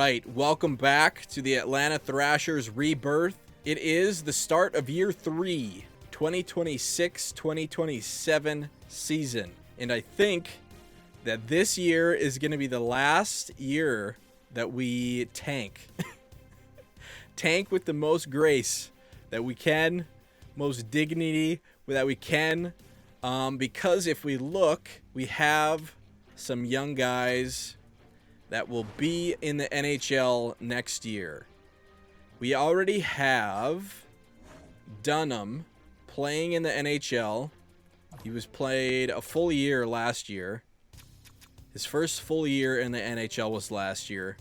right, welcome back to the Atlanta Thrashers Rebirth. It is the start of year 3, 2026-2027 season. And I think that this year is going to be the last year that we tank. Tank with the most grace that we can, most dignity that we can. Because if we look, we have some young guys that will be in the NHL next year. We already have Dunham playing in the NHL. He was played a full year last year. His first full year in the NHL was last year.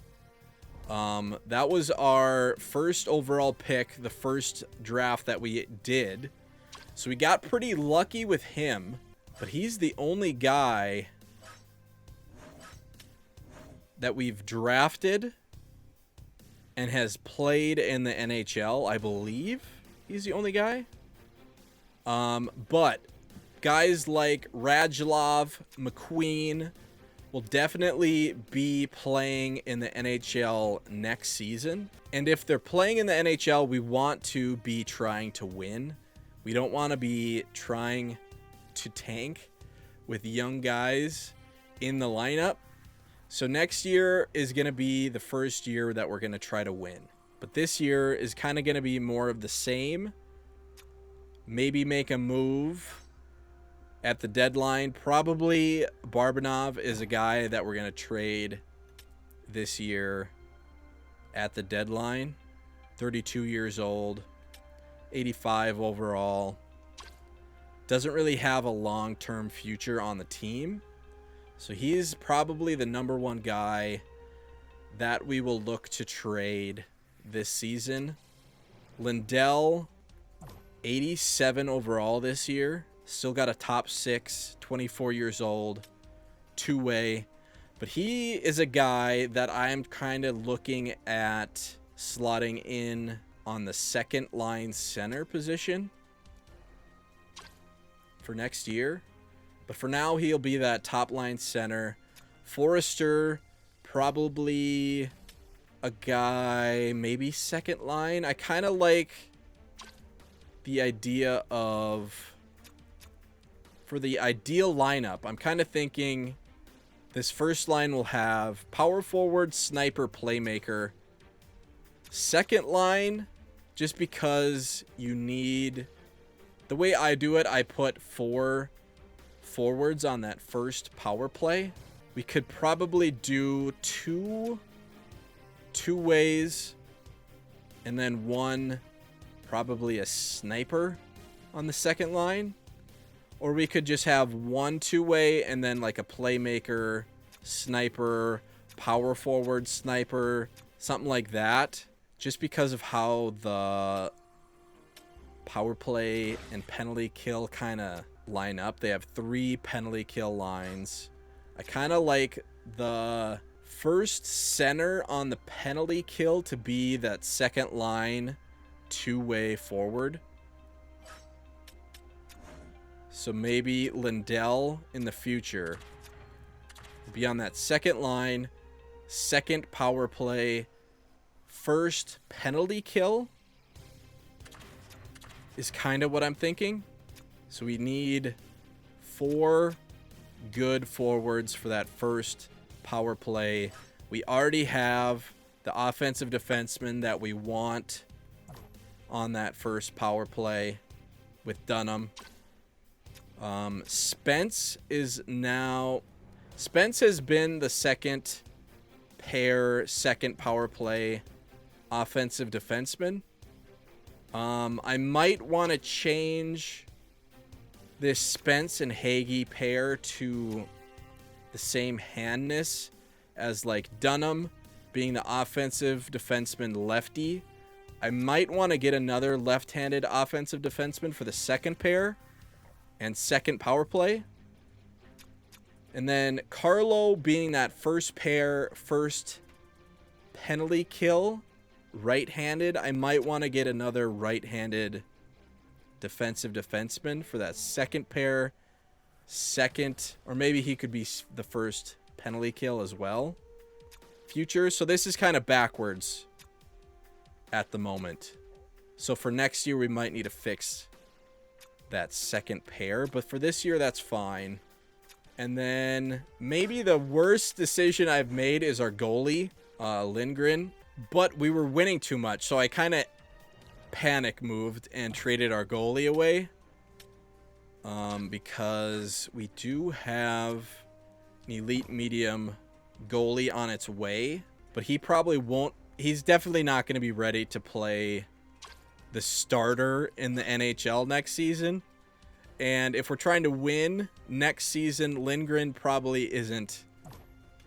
That was our first overall pick, the first draft that we did. So we got pretty lucky with him, but he's the only guy that we've drafted and has played in the NHL, I believe. He's the only guy. But guys like Radulov, McQueen will definitely be playing in the NHL next season. And if they're playing in the NHL, we want to be trying to win. We don't want to be trying to tank with young guys in the lineup. So next year is going to be the first year that we're going to try to win. But this year is kind of going to be more of the same. Maybe make a move at the deadline. Probably Barbanov is a guy that we're going to trade this year at the deadline. 32 years old, 85 overall. Doesn't really have a long-term future on the team. So he's probably the number one guy that we will look to trade this season. Lindell, 87 overall this year. Still got a top 6, 24 years old, two-way. But he is a guy that I'm kind of looking at slotting in on the second line center position for next year. But for now, he'll be that top line center. Forrester, probably a guy, maybe second line. I kind of like the idea of, for the ideal lineup, I'm kind of thinking this first line will have power forward, sniper, playmaker. Second line, just because you need, the way I do it, I put 4 forwards on that first power play. We could probably do two ways and then one probably a sniper on the second line, or we could just have one two-way and then like a playmaker, sniper, power forward, sniper, something like that, just because of how the power play and penalty kill kind of line up. They have 3 penalty kill lines. I kind of like the first center on the penalty kill to be that second line two-way forward. So maybe Lindell in the future will be on that second line, second power play, first penalty kill is kind of what I'm thinking. So we need 4 good forwards for that first power play. We already have the offensive defenseman that we want on that first power play with Dunham. Spence has been the second pair, second power play offensive defenseman. I might want to change this Spence and Hagee pair to the same handness as like Dunham being the offensive defenseman lefty. I might want to get another left-handed offensive defenseman for the second pair and second power play. And then Carlo being that first pair, first penalty kill, right-handed. I might want to get another right-handed defensive defenseman for that second pair, second, or maybe he could be the first penalty kill as well. future. So this is kind of backwards at the moment. So for next year, we might need to fix that second pair. But for this year, that's fine. And then maybe the worst decision I've made is our goalie, Lindgren. But we were winning too much, so I kind of panic moved and traded our goalie away. Because we do have an elite medium goalie on its way. But he probably won't. He's definitely not going to be ready to play the starter in the NHL next season. And if we're trying to win next season, Lindgren probably isn't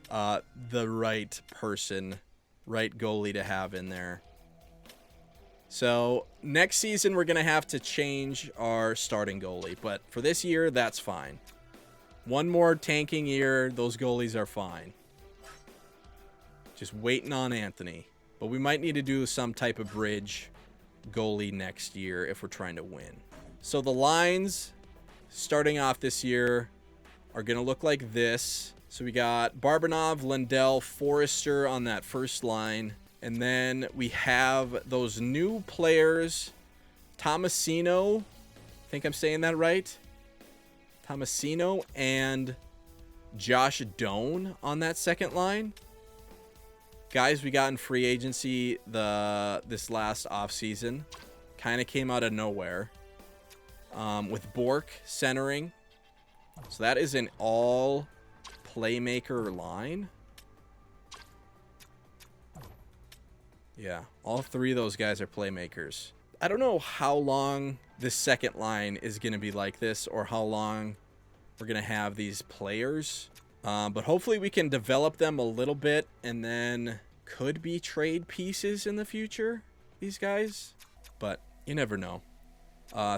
the right person, right goalie to have in there. So next season, we're going to have to change our starting goalie. But for this year, that's fine. One more tanking year, those goalies are fine. Just waiting on Anthony. But we might need to do some type of bridge goalie next year if we're trying to win. So the lines starting off this year are going to look like this. So we got Barbanov, Lindell, Forrester on that first line. And then we have those new players, Tomasino, I think I'm saying that right, Tomasino and Josh Doan on that second line. Guys we got in free agency this last offseason. Kind of came out of nowhere. With Bork centering. So that is an all playmaker line. Yeah, all three of those guys are playmakers. I don't know how long this second line is going to be like this or how long we're going to have these players. But hopefully we can develop them a little bit and then could be trade pieces in the future, these guys. But you never know.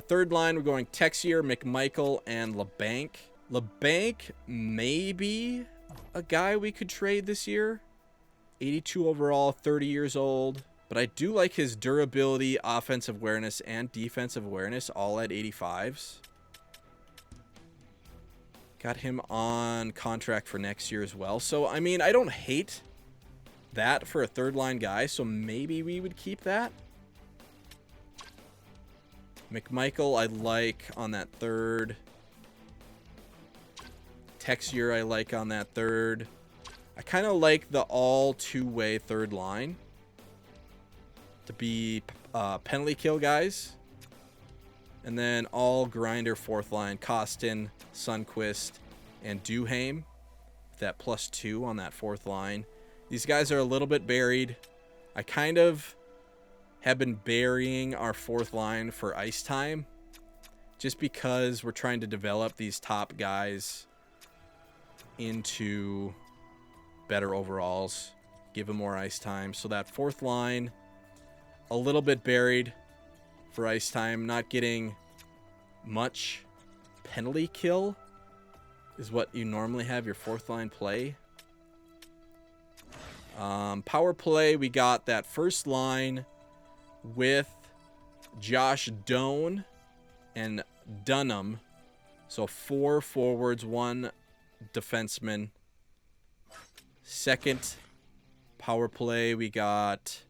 Third line, we're going Texier, McMichael, and LeBanc. LeBanc may be a guy we could trade this year. 82 overall, 30 years old. But I do like his durability, offensive awareness, and defensive awareness, all at 85s. Got him on contract for next year as well. So, I mean, I don't hate that for a third-line guy, so maybe we would keep that. McMichael, I like on that third. Texier, I like on that third. I kind of like the all two-way third line to be penalty kill guys. And then all grinder fourth line, Costin, Sundqvist, and Duhaime. That +2 on that fourth line. These guys are a little bit buried. I kind of have been burying our fourth line for ice time just because we're trying to develop these top guys into better overalls, give them more ice time. So that fourth line, a little bit buried for ice time, not getting much penalty kill is what you normally have your fourth line play. Power play, we got that first line with Josh Doan and Dunham. So 4 forwards, 1 defenseman. Second power play, we got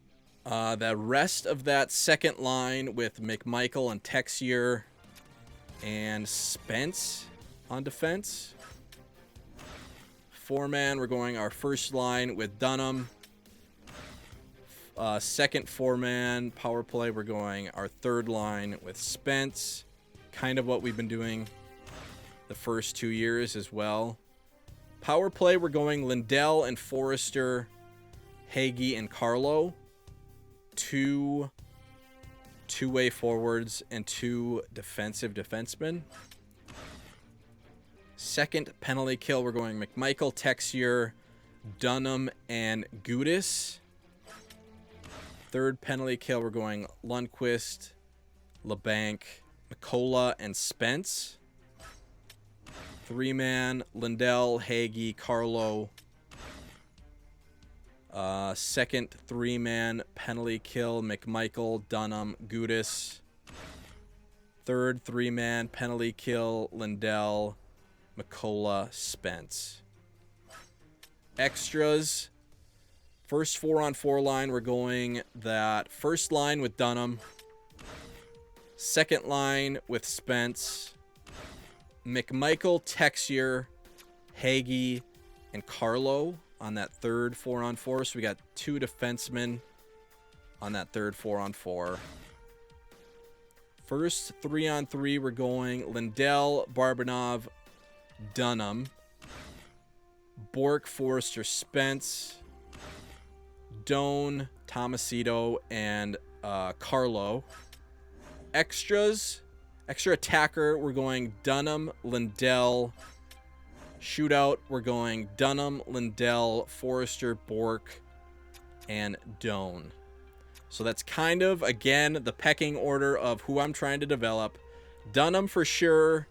the rest of that second line with McMichael and Texier and Spence on defense. 4-man, we're going our first line with Dunham. Second 4-man power play, we're going our third line with Spence. Kind of what we've been doing the first 2 years as well. Power play, we're going Lindell and Forrester, Hagee and Carlo. 2 two-way forwards and 2 defensive defensemen. Second penalty kill, we're going McMichael, Texier, Dunham, and Gudis. Third penalty kill, we're going Lundqvist, LeBanc, Mikola, and Spence. 3-man, Lindell, Hagee, Carlo. Second 3-man penalty kill, McMichael, Dunham, Gudis. Third 3-man penalty kill, Lindell, Mikola, Spence. Extras, First 4-on-4 line, we're going that first line with Dunham. Second line with Spence. McMichael, Texier, Hagee, and Carlo on that third 4-on-4. So we got 2 defensemen on that third 4-on-4. First 3-on-3, we're going Lindell, Barbanov, Dunham, Bork, Forrester, Spence, Doan, Tomasito, and Carlo. Extra attacker, we're going Dunham, Lindell. Shootout, we're going Dunham, Lindell, Forrester, Bork, and Doan. So that's kind of, again, the pecking order of who I'm trying to develop. Dunham for sure.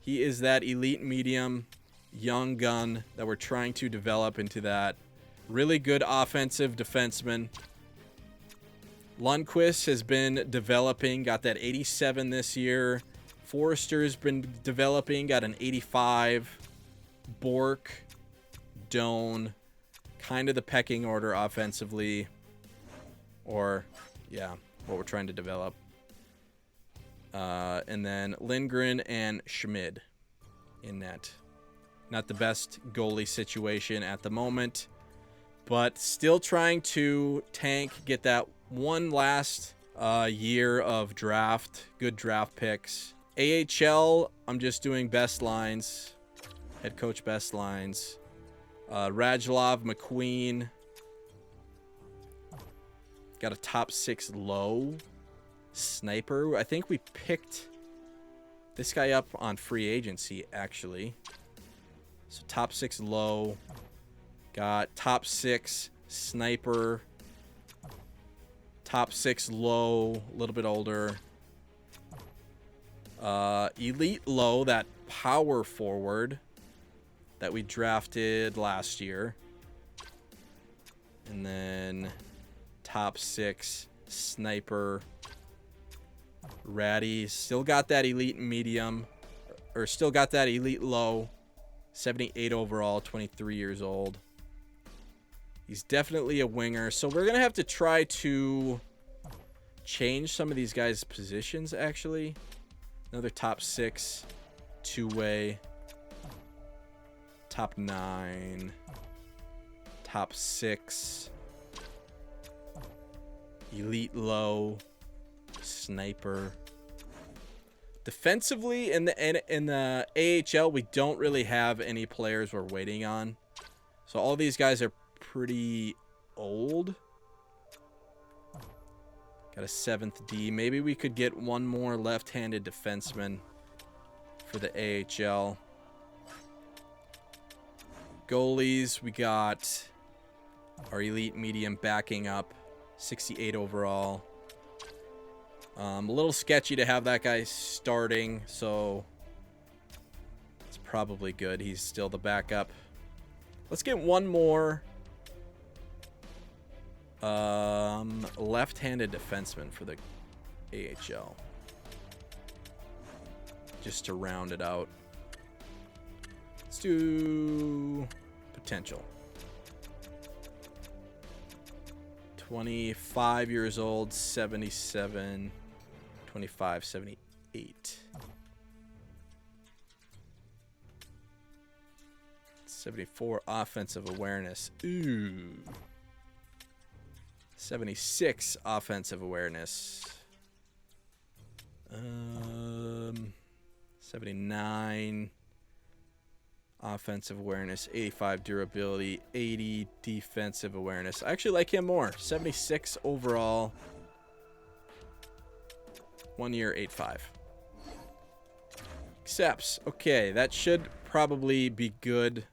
He is that elite medium young gun that we're trying to develop into that really good offensive defenseman. Lundqvist has been developing, got that 87 this year. Forrester's been developing, got an 85. Bork, Doan, kind of the pecking order offensively. Or, yeah, what we're trying to develop. And then Lindgren and Schmid in net. Not the best goalie situation at the moment, but still trying to tank, get that one last year of draft, good draft picks. AHL, I'm just doing best lines, head coach best lines. Radulov, McQueen. Got a top 6 low sniper. I think we picked this guy up on free agency, actually. So top 6 low. Got top 6 sniper. Top 6 low, a little bit older. Elite low, that power forward that we drafted last year. And then top 6 sniper. Ratty still got that elite medium, or still got that elite low. 78 overall, 23 years old. He's definitely a winger, so we're gonna have to try to change some of these guys' positions. Actually, another top 6 two-way, top 9, top 6 elite low sniper. Defensively in the AHL, we don't really have any players we're waiting on. So all these guys are pretty old. Got a 7th D. Maybe we could get one more left-handed defenseman for the AHL. Goalies, we got our elite medium backing up, 68 overall. A little sketchy to have that guy starting, so it's probably good. He's still the backup. Let's get one more left-handed defenseman for the AHL, just to round it out. Let's do potential. 25 years old, 77, 25, 78. 74 offensive awareness. Ooh. 76 offensive awareness. 79 offensive awareness, 85 durability, 80 defensive awareness. I actually like him more. 76 overall. 1 year, 85. Accepts. Okay, that should probably be good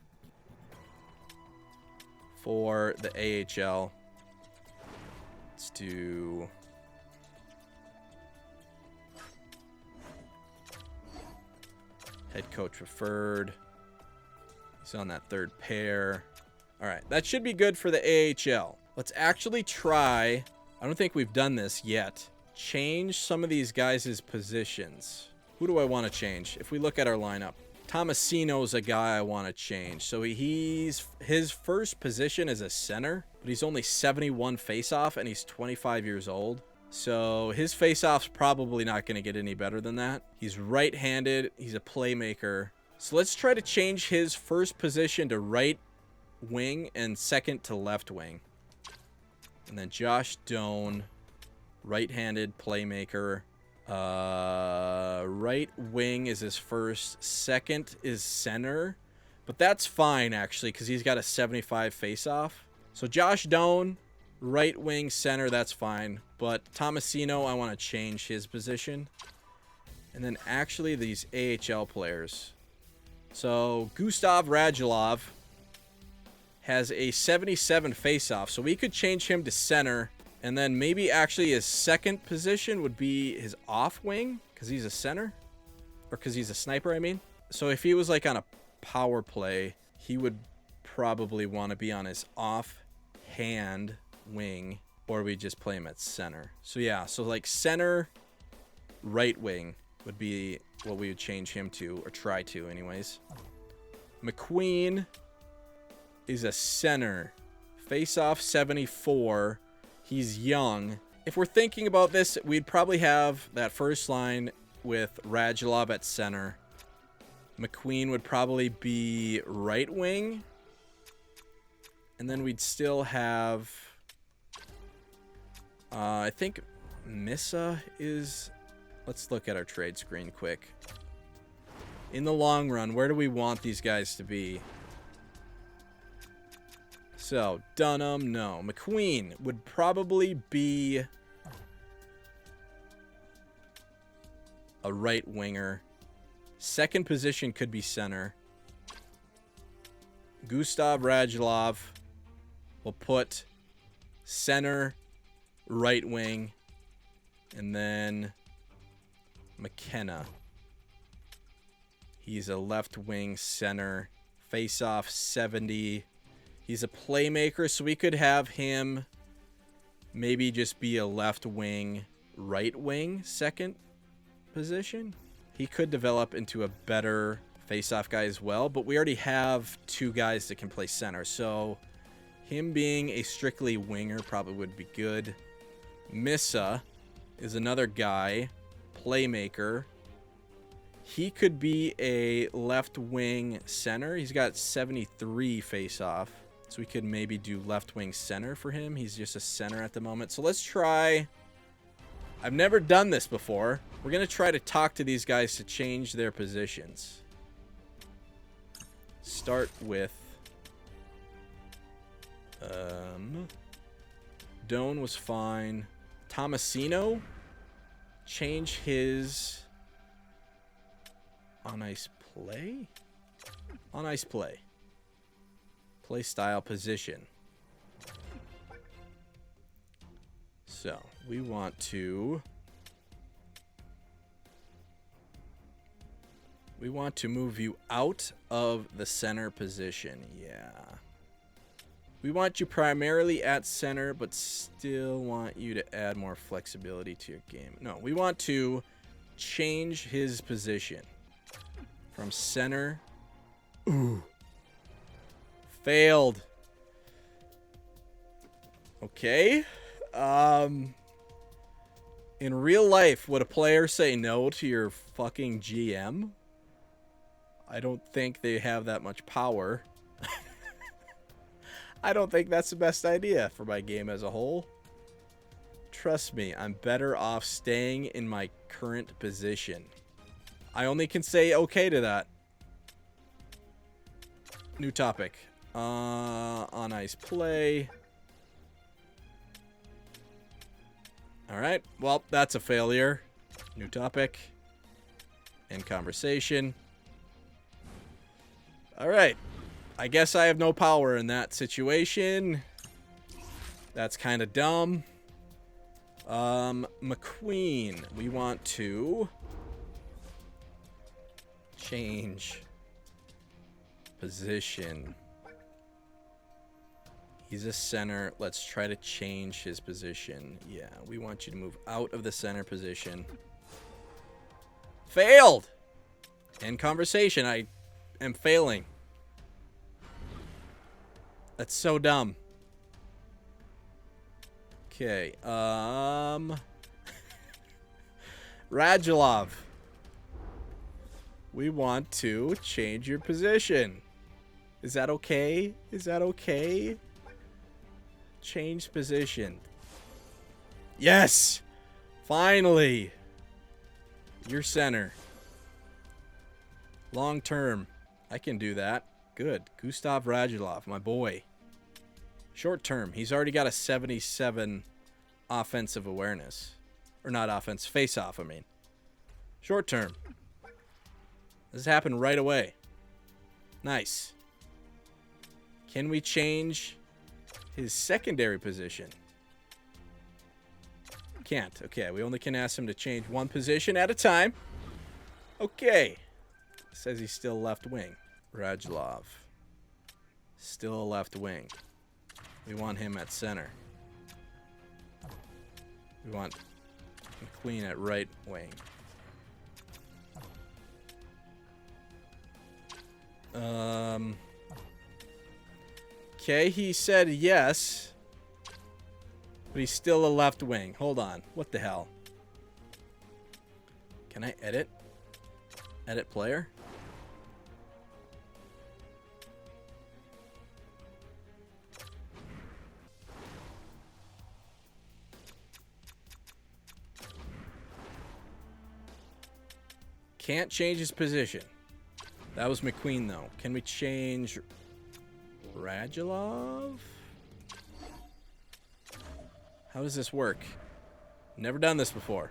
for the AHL. Let's do head coach preferred. He's on that third pair. All right, that should be good for the AHL. Let's actually try, I don't think we've done this yet, change some of these guys' positions. Who do I want to change? If we look at our lineup, Tomasino's a guy I want to change. So his first position is a center. but he's only 71 face-off, and he's 25 years old. So his face-off's probably not going to get any better than that. He's right-handed. He's a playmaker. So let's try to change his first position to right wing and second to left wing. And then Josh Doan, right-handed playmaker. Right wing is his first. Second is center. But that's fine, actually, because he's got a 75 face-off. So Josh Doan, right wing center, that's fine. But Tomasino, I want to change his position. And then actually these AHL players. So Gustav Radulov has a 77 face-off. So we could change him to center. And then maybe actually his second position would be his off wing, because he's a center. Or because he's a sniper, I mean. So if he was like on a power play, he would probably want to be on his off-hand wing, or we just play him at center. So yeah, so like center, right wing would be what we would change him to, or try to anyways. McQueen is a center. Face-off 74. He's young. If we're thinking about this, we'd probably have that first line with Radulov at center. McQueen would probably be right wing. And then we'd still have... I think Missa is... Let's look at our trade screen quick. In the long run, where do we want these guys to be? So, Dunham, no. McQueen would probably be a right winger. Second position could be center. Gustav Radulov will put center, right wing, and then McKenna. He's a left wing center. Face-off 70. He's a playmaker, so we could have him maybe just be a left wing, right wing second position. He could develop into a better face-off guy as well, but we already have two guys that can play center, so him being a strictly winger probably would be good. Missa is another guy, playmaker. He could be a left wing center. He's got 73 face-off, so we could maybe do left wing center for him. He's just a center at the moment. So let's try... I've never done this before. We're going to try to talk to these guys to change their positions. Start with... Doan was fine. Tomasino. Change his... On ice play? On ice play. Play style position. So, we want to... We want to move you out of the center position. Yeah. We want you primarily at center, but still want you to add more flexibility to your game. No, we want to change his position. From center. Ooh. Failed. Okay. In real life, would a player say no to your fucking GM? I don't think they have that much power. I don't think that's the best idea for my game as a whole. Trust me, I'm better off staying in my current position. I only can say okay to that. New topic. On ice play. Alright, well, that's a failure. New topic. End conversation. Alright. I guess I have no power in that situation. That's kind of dumb. McQueen. We want to... change position. He's a center. Let's try to change his position. Yeah, we want you to move out of the center position. Failed! End conversation. I am failing. That's so dumb. Okay. Radulov. We want to change your position. Is that okay? Is that okay? Change position. Yes! Finally! You're center. Long term. I can do that. Good. Gustav Radulov, my boy. Short term. He's already got a 77 offensive awareness. Or not offense. Face off, I mean. Short term. This happened right away. Nice. Can we change his secondary position? Can't. Okay, we only can ask him to change one position at a time. Okay. It says he's still left wing. Radulov. Still a left wing. We want him at center. We want McQueen at right wing. Okay, he said yes. But he's still a left wing. Hold on. What the hell? Can I edit? Edit player? Can't change his position. That was McQueen, though. Can we change Radulov? How does this work? Never done this before.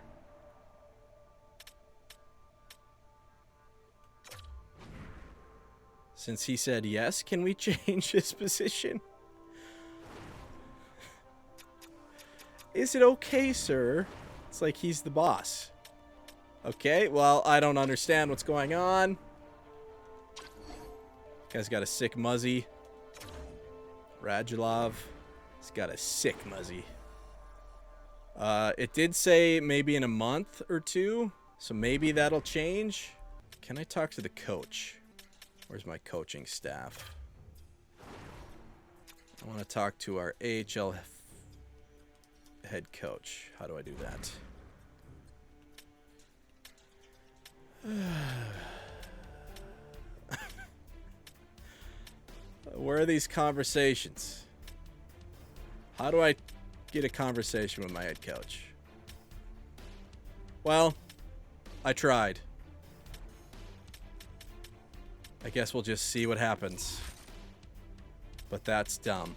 Since he said yes, can we change his position? Is it okay, sir? It's like he's the boss. Okay, well, I don't understand what's going on. Guy's got a sick muzzy. Radulov. He's got a sick muzzy. It did say maybe in a month or two, so maybe that'll change. Can I talk to the coach? Where's my coaching staff? I want to talk to our AHL head coach. How do I do that? Where are these conversations? How do I get a conversation with my head coach? Well, I tried. I guess we'll just see what happens. But that's dumb.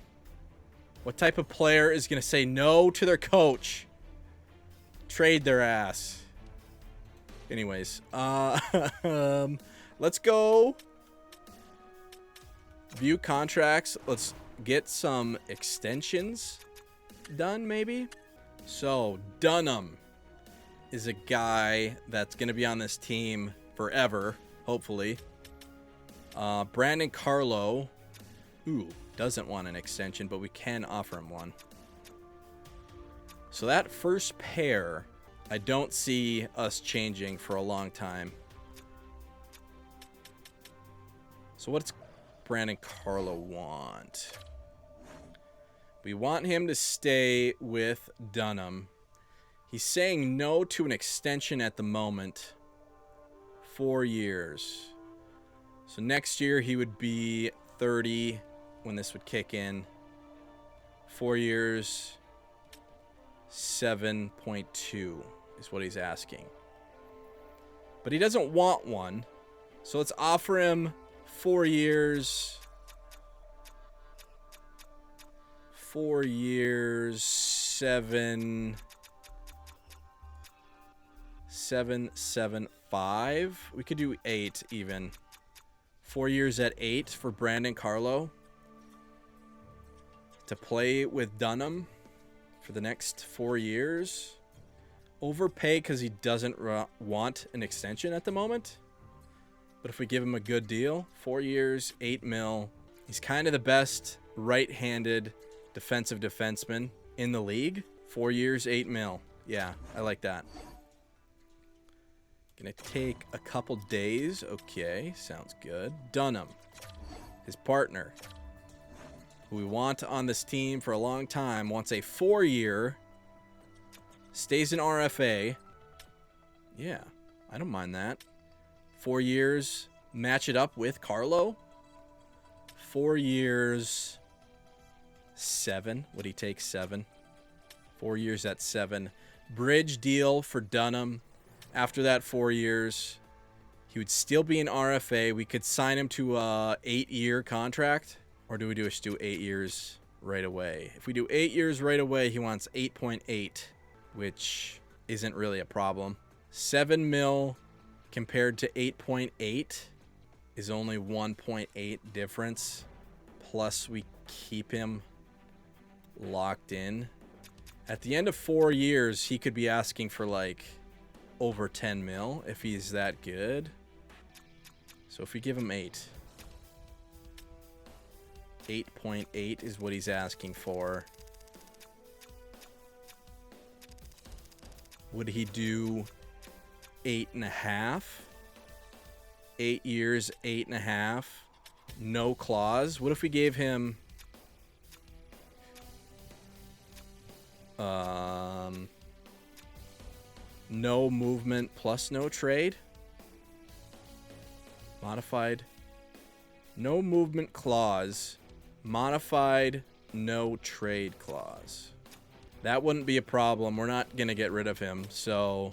What type of player is going to say no to their coach? Trade their ass. Anyways, let's go view contracts. Let's get some extensions done, maybe. So Dunham is a guy that's going to be on this team forever, hopefully. Brandon Carlo, doesn't want an extension, but we can offer him one. So that first pair, I don't see us changing for a long time. So what's Brandon Carlo want? We want him to stay with Dunham. He's saying no to an extension at the moment. 4 years. So next year he would be 30 when this would kick in. 4 years, 7.2 is what he's asking. But he doesn't want one. So let's offer him 4 years. 4 years, 7.75. We could do 8 even. 4 years at 8 for Brandon Carlo to play with Dunham for the next 4 years. Overpay because he doesn't want an extension at the moment. But if we give him a good deal, 4 years, 8 mil. He's kind of the best right-handed defensive defenseman in the league. 4 years, 8 mil. Yeah, I like that. Gonna take a couple days. Okay, sounds good. Dunham, his partner. who we want on this team for a long time, wants a 4-year, stays in RFA. Yeah, I don't mind that. 4 years, match it up with Carlo. 4 years, 7. Would he take 7? 4 years at 7. Bridge deal for Dunham. After that 4 years, he would still be in RFA. We could sign him to a 8-year contract. Or do we just do 8 years right away? If we do 8 years right away, he wants 8.8, which isn't really a problem. 7 mil compared to 8.8 is only 1.8 difference. Plus we keep him locked in. At the end of 4 years, he could be asking for like over 10 mil if he's that good. So if we give him 8.8 is what he's asking for. Would he do 8.5? 8 years, 8.5. No clause. What if we gave him no movement plus no trade? Modified. No movement clause. Modified no trade clause. That wouldn't be a problem. We're not going to get rid of him. So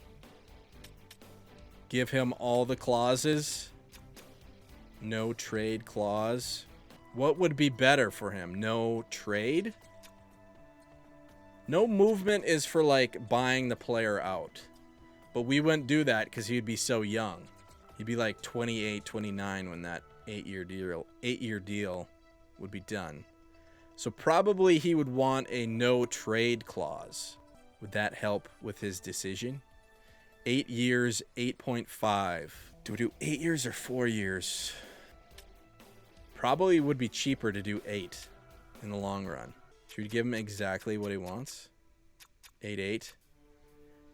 give him all the clauses. No trade clause. What would be better for him? No trade? No movement is for like buying the player out. But we wouldn't do that because he'd be so young. He'd be like 28, 29 when that 8-year deal would be done. So probably he would want a no trade clause. Would that help with his decision? 8 years, 8.5. Do we do 8 years or 4 years? Probably would be cheaper to do 8 in the long run. Should we give him exactly what he wants? 8.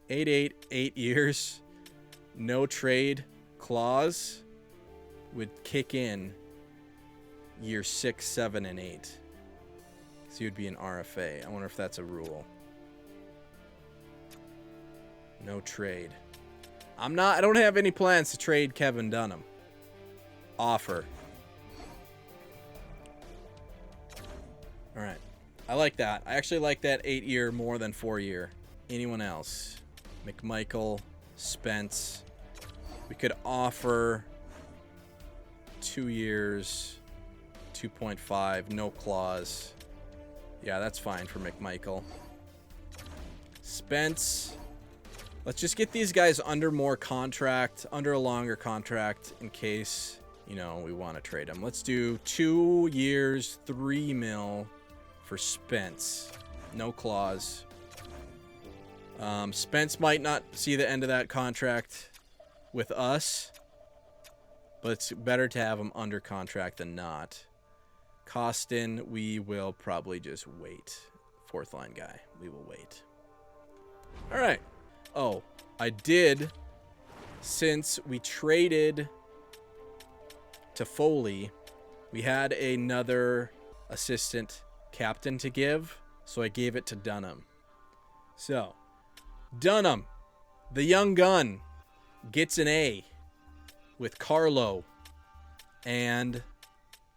8 years. No trade clause would kick in year 6, 7, and 8. So he would be an RFA. I wonder if that's a rule. No trade. I don't have any plans to trade Kevin Dunham. Offer. All right. I like that. I actually like that 8-year more than 4-year. Anyone else? McMichael, Spence. We could offer 2 years, 2.5, no clause. Yeah, that's fine for McMichael. Spence. Let's just get these guys under a longer contract in case, we want to trade them. Let's do 2 years, 3 mil for Spence. No clause. Spence might not see the end of that contract with us, but it's better to have him under contract than not. Costin, we will probably just wait. 4th line guy, we will wait. All right. Oh, I did, since we traded to Foley, we had another assistant captain to give, so I gave it to Dunham. So, Dunham, the young gun, gets an A with Carlo and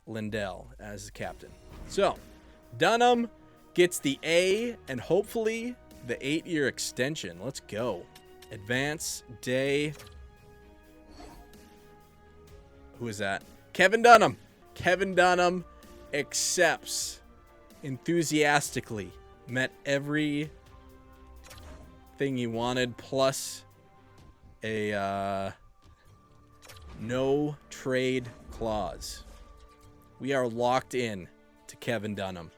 Lindell as the captain. So, Dunham gets the A and hopefully the 8-year extension. Let's go. Advance day. Who is that? Kevin Dunham. Kevin Dunham accepts enthusiastically. Met every thing he wanted, plus a no trade clause. We are locked in to Kevin Dunham.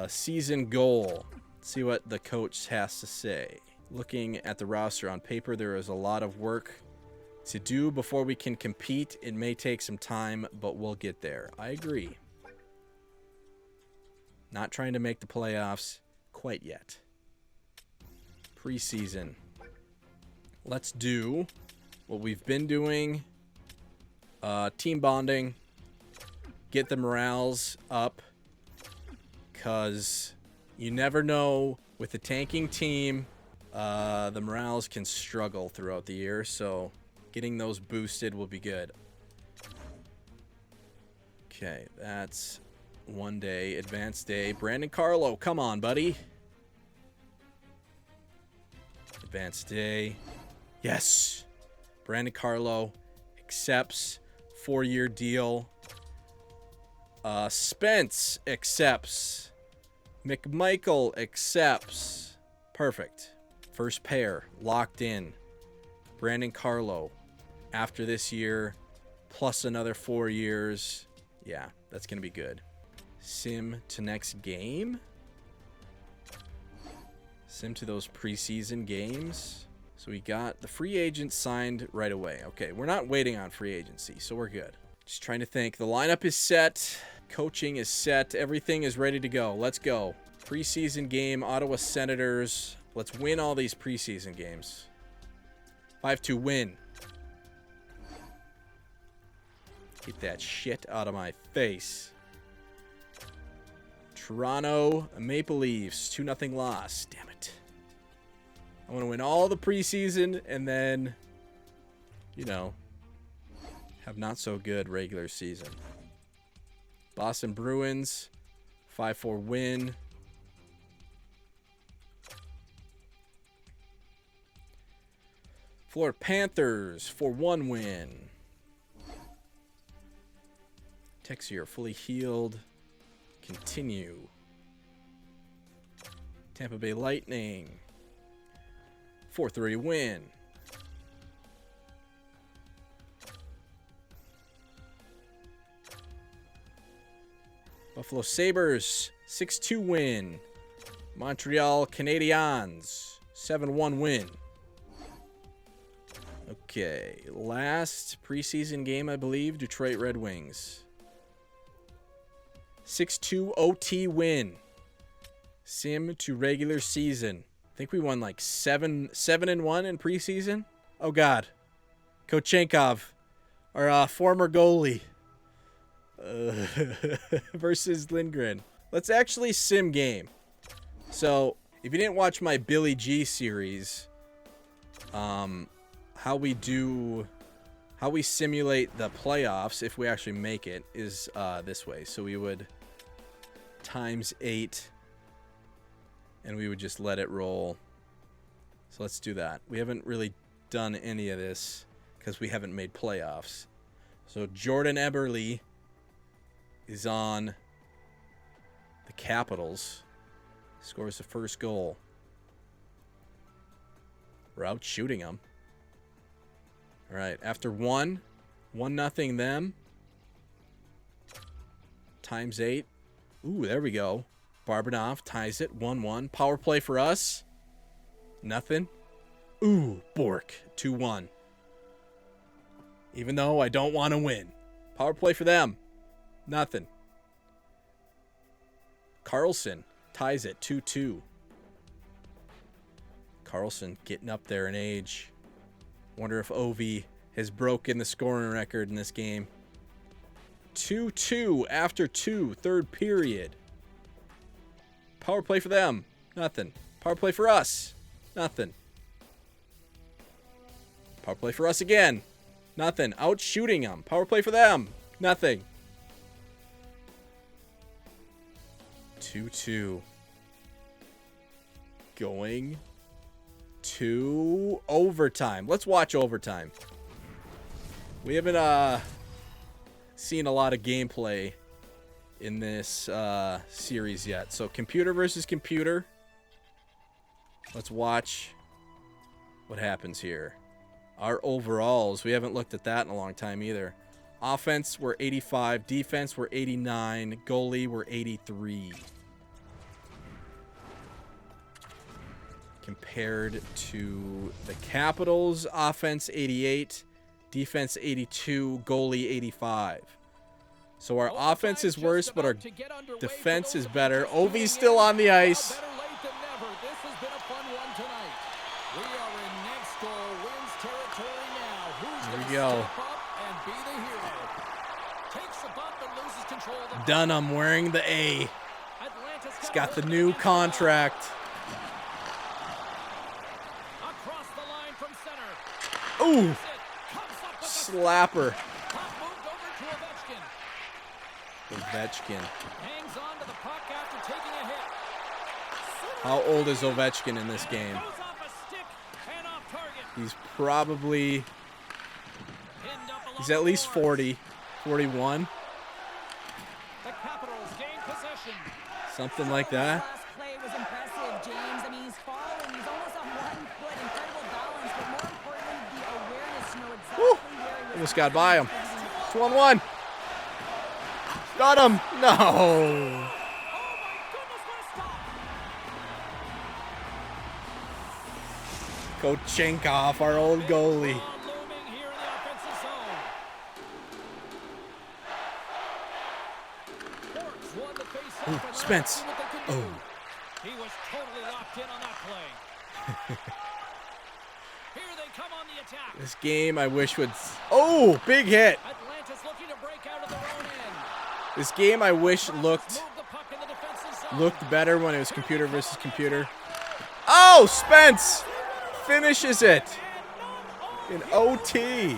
Season goal. Let's see what the coach has to say. Looking at the roster on paper, there is a lot of work to do before we can compete. It may take some time, but we'll get there. I agree. Not trying to make the playoffs quite yet. Preseason. Let's do what we've been doing. Team bonding. Get the morales up. because you never know with a tanking team. The morales can struggle throughout the year, so getting those boosted will be good. Okay, that's 1 day. Advanced day. Brandon Carlo, come on, buddy. Advanced day. Yes. Brandon Carlo accepts 4-year deal. Spence accepts. McMichael accepts. Perfect. First pair locked in. Brandon Carlo after this year plus another 4 years. Yeah, that's going to be good. Sim to next game. Sim to those preseason games. So we got the free agent signed right away. Okay, we're not waiting on free agency, so we're good. Just trying to think. The lineup is set. Coaching is set. Everything is ready to go. Let's go. Preseason game, Ottawa Senators. Let's win all these preseason games. 5-2 win. Get that shit out of my face. Toronto Maple Leafs, 2-0 loss. Damn it. I want to win all the preseason and then, you know, have not so good regular season. Boston Bruins, 5-4 win. Florida Panthers, 4-1 win. Texier fully healed. Continue. Tampa Bay Lightning, 4-3 win. Buffalo Sabres, 6-2 win. Montreal Canadiens, 7-1 win. Okay, last preseason game, I believe, Detroit Red Wings. 6-2 OT win. Sim to regular season. I think we won like 7-1 in preseason. Oh God, Kochenkov, our former goalie, versus Lindgren. Let's actually sim game. So if you didn't watch my Billy G series, how we simulate the playoffs if we actually make it is this way. So we would times 8 and we would just let it roll. So let's do that. We haven't really done any of this because we haven't made playoffs. So Jordan Eberle is on the Capitals. Scores the first goal. We're out shooting them. All right, after 1-0 them. Times 8. Ooh, there we go. Barbanoff ties it, 1-1. Power play for us. Nothing. Ooh, Bork, 2-1. Even though I don't want to win. Power play for them. Nothing. Carlson ties it, 2-2. Carlson getting up there in age. Wonder if Ovi has broken the scoring record in this game. 2-2 after 2, third period. Power play for them. Nothing. Power play for us. Nothing. Power play for us again. Nothing. Out shooting them. Power play for them. Nothing. 2-2. Going to overtime. Let's watch overtime. We haven't seen a lot of gameplay in this series yet. So computer versus computer. Let's watch what happens here. Our overalls, we haven't looked at that in a long time either. Offense, we're 85. Defense, we're 89. Goalie, we're 83. Compared to the Capitals, offense 88, defense 82, goalie 85. So our offense is worse, but our defense is better. Ovi's still on the ice. Here we go. Dunham wearing the A. Atlanta got the new contract. Across the line from center. Ooh, Comes up with slapper. puck moved over to Ovechkin. Ovechkin. Hangs on to the puck after taking a hit. How old is Ovechkin in this game? Goes off a stick and off target. He's probably, Pinned up along he's at the least boards. 40, 41, The Capitals gain possession. something like that. Last play was impressive, James. I mean, he's falling. He's almost on 1 foot. Incredible balance, but more importantly, the awareness to know exactly Woo! where he was. Almost got by him. 2-on-1. Got him. No. Oh my goodness, what a stop! Kochenkov, our old goalie. Draw looming here in the offensive zone. Forks won the face-off, but now Spence. see what they can do. Oh. He was totally locked in on that play. Here they come on the attack. This game I wish would... Oh, big hit. Atlanta's looking to break out of their own end. This game I wish Move looked the puck in the defensive zone. better when it was computer versus computer. Oh, Spence finishes it in OT.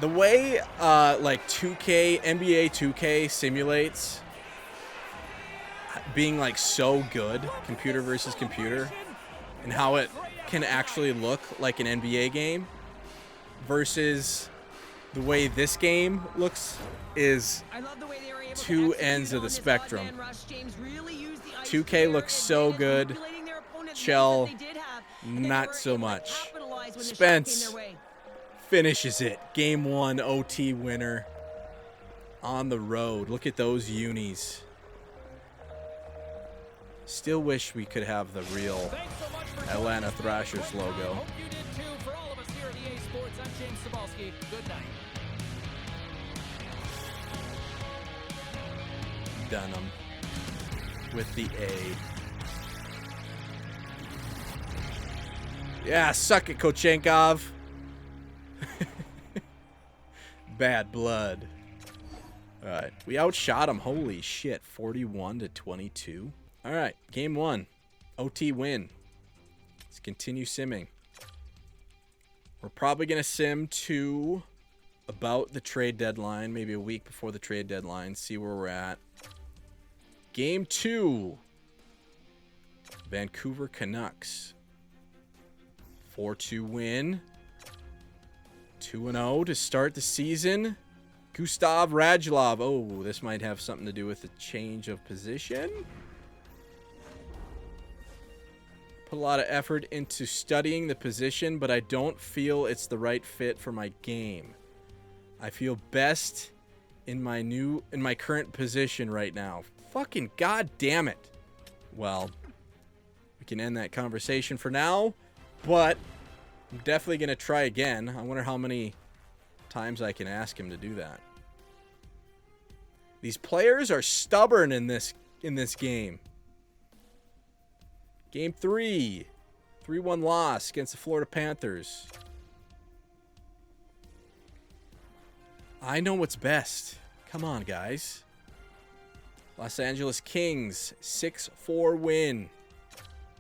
The way like 2K, NBA 2K simulates being like so good, computer versus computer, and how it can actually look like an NBA game versus the way this game looks is I love the way they were able to two execute ends of on the this spectrum. odd-man rush. James really used the ice 2K clear looks so advantage, good. manipulating their opponent's Shell, moves that they did have, and they not were so able to much. capitalize when the shot Spence came their way. finishes it. Game 1 OT winner on the road. Look at those unis. Still wish we could have the real Thanks so much for Atlanta joining us. Thrashers logo. Hope you did too. For all of us here at EA Sports, I'm James Cebulski. Good night. Dunham with the A. Yeah, suck it, Kochenkov. Bad blood. All right, we outshot him. Holy shit, 41-22. All right, game 1, OT win. Let's continue simming. We're probably gonna sim to about the trade deadline, maybe a week before the trade deadline. See where we're at. Game 2, Vancouver Canucks. 4-2 win. 2-0 to start the season. Gustav Radulov. Oh, this might have something to do with the change of position. Put a lot of effort into studying the position, but I don't feel it's the right fit for my game. I feel best in my current position right now. Fucking goddamn it. Well, we can end that conversation for now, but I'm definitely going to try again. I wonder how many times I can ask him to do that. These players are stubborn in this game. Game 3, 3-1 loss against the Florida Panthers. I know what's best. Come on, guys. Los Angeles Kings, 6-4 win.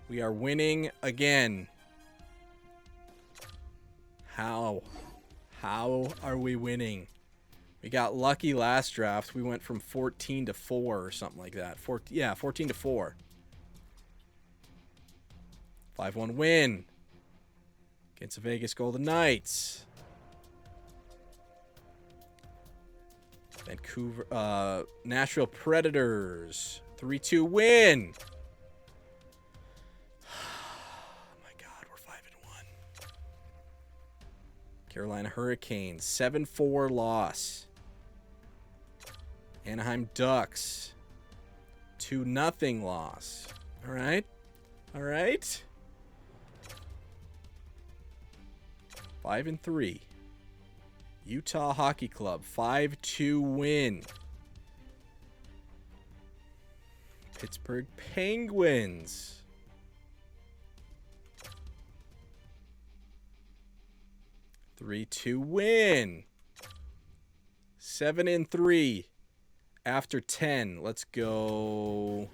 We are winning again. How? How are we winning? We got lucky last draft. We went from 14-4 or something like that. 14-4. 5-1 win against the Vegas Golden Knights. Vancouver, Nashville Predators, 3-2 win. Oh my God, we're 5-1. Carolina Hurricanes, 7-4 loss. Anaheim Ducks, 2-0 loss. All right, all right. 5-3. Utah Hockey Club, 5-2 win. Pittsburgh Penguins, 3-2 win. 7-3. After 10, let's go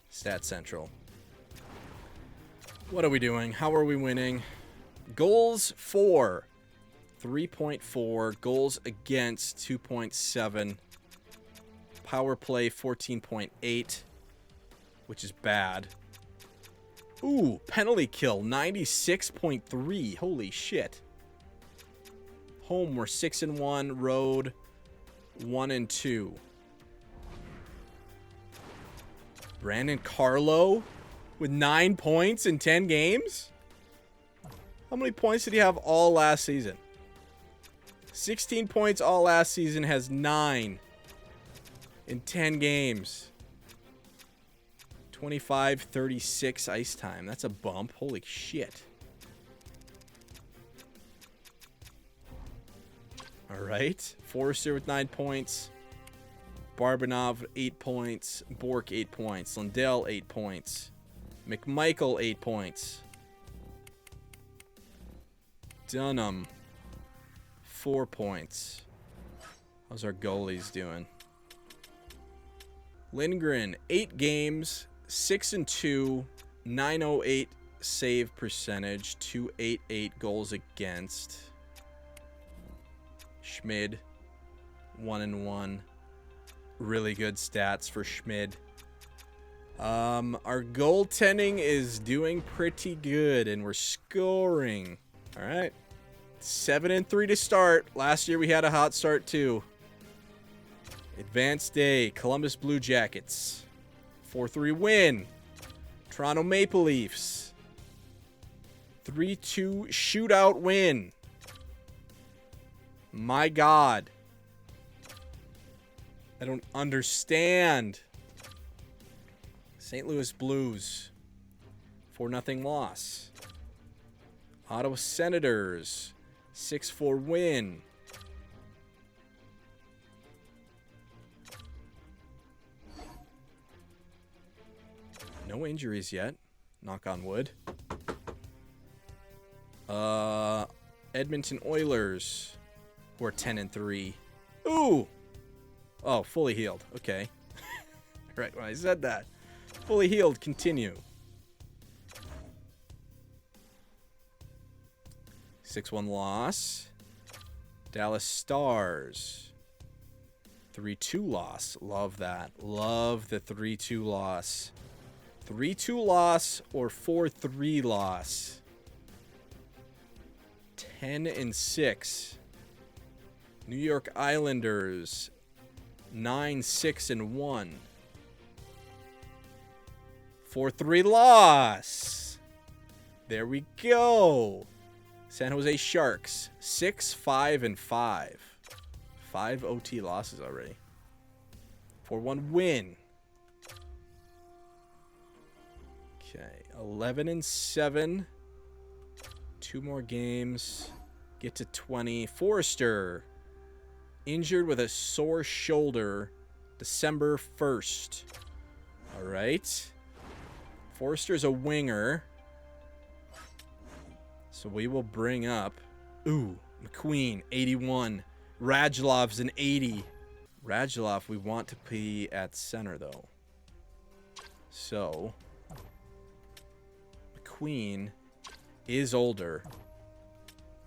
Stat Central. What are we doing? How are we winning? Goals 4. 3.4. Goals against 2.7. Power play 14.8, which is bad. Ooh, penalty kill 96.3. Holy shit. Home, we're 6-1. Road, 1-2. Brandon Carlo with 9 points in 10 games? How many points did he have all last season? 16 points all last season, has 9 in 10 games. 25-36 ice time. That's a bump. Holy shit. All right. Forrester with 9 points. Barbanov, 8 points. Bork, 8 points. Lundell, 8 points. McMichael, 8 points. Dunham, 4 points. How's our goalies doing? Lindgren, 8 games, 6-2, 908 save percentage, 288 goals against. Schmid, 1-1. Really good stats for Schmid. Our goaltending is doing pretty good, and we're scoring. All right. 7-3 to start. Last year we had a hot start too. Advanced day. Columbus Blue Jackets. 4-3 win. Toronto Maple Leafs. 3-2 shootout win. My God. I don't understand. St. Louis Blues. 4-0 loss. Ottawa Senators. 6-4 win. No injuries yet. Knock on wood. Edmonton Oilers, who are 10-3. Ooh! Oh, fully healed. Okay. Right when I said that. Fully healed. Continue. 6-1 loss. Dallas Stars. 3-2 loss. Love that. Love the 3-2 loss. 3-2 loss or 4-3 loss. 10-6. New York Islanders. 9-6-1. 4-3 loss. There we go. San Jose Sharks. 6-5-5. 5 OT losses already. 4-1 win. Okay, 11-7. 2 more games. Get to 20. Forrester, injured with a sore shoulder, December 1st. All right. Forrester's a winger. So we will bring up, McQueen, 81. Radullov's an 80. Radulov, we want to be at center, though. So McQueen is older.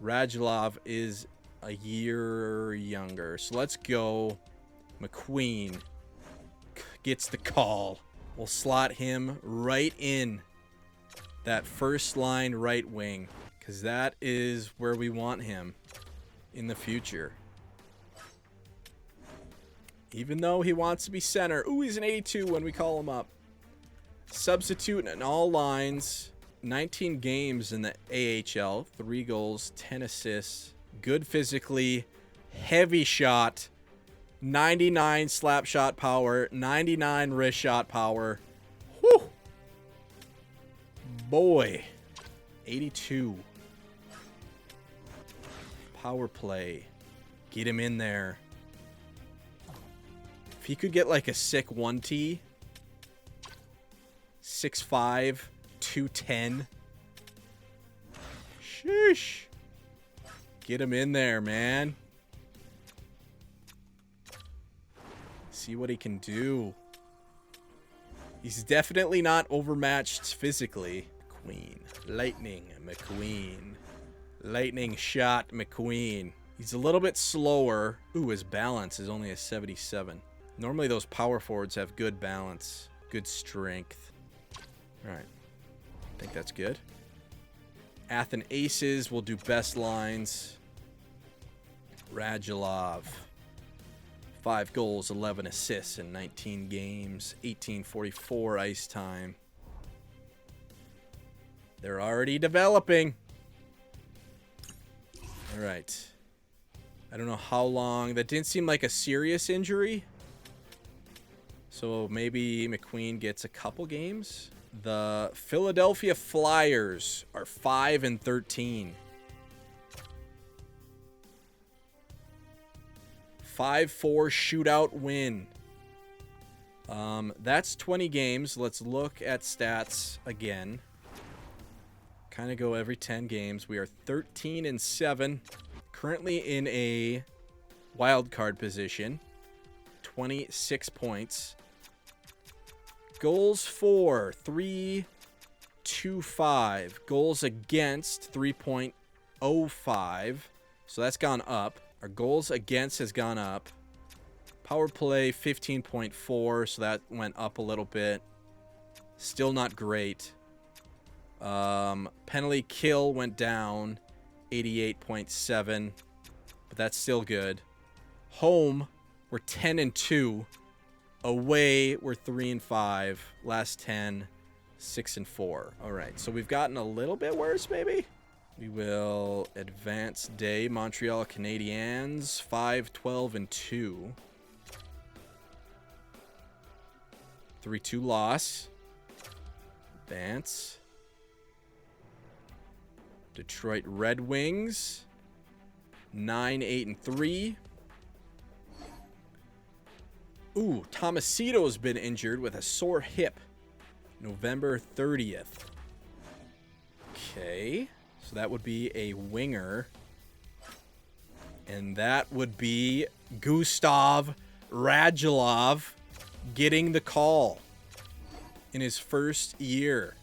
Radulov is a year younger. So let's go. McQueen gets the call. We'll slot him right in that first line right wing, because that is where we want him in the future. Even though he wants to be center. Ooh, he's an 82 when we call him up. Substitute in all lines. 19 games in the AHL. 3 goals, 10 assists. Good physically. Heavy shot. 99 slap shot power. 99 wrist shot power. Whew. Boy. 82. Power play. Get him in there. If he could get like a sick 1T. 6'5", 210. Sheesh. Get him in there, man. See what he can do. He's definitely not overmatched physically. Queen. Lightning McQueen. Lightning shot McQueen. He's a little bit slower. Ooh, his balance is only a 77. Normally those power forwards have good balance, good strength. All right. I think that's good. Athens Aces will do best lines. Radulov. 5 goals, 11 assists in 19 games. 1844 ice time. They're already developing. All right. I don't know how long. That didn't seem like a serious injury. So maybe McQueen gets a couple games. The Philadelphia Flyers are 5-13. 5-4 shootout win. That's 20 games. Let's look at stats again. Kind of go every 10 games. We are 13-7. Currently in a wild card position. 26 points. Goals for 3.25. Goals against 3.05. So that's gone up. Our goals against has gone up. Power play 15.4, so that went up a little bit. Still not great. Penalty kill went down 88.7, but that's still good. Home, we're 10-2. Away, we're 3-5. Last 10, 6-4. All right, so we've gotten a little bit worse, maybe. We will advance day. Montreal Canadiens, 5-12-2. 3-2 loss. Advance. Detroit Red Wings, 9-8-3. Ooh, Tomasito's been injured with a sore hip. November 30th. Okay. So that would be a winger. And that would be Gustav Radulov getting the call in his first year.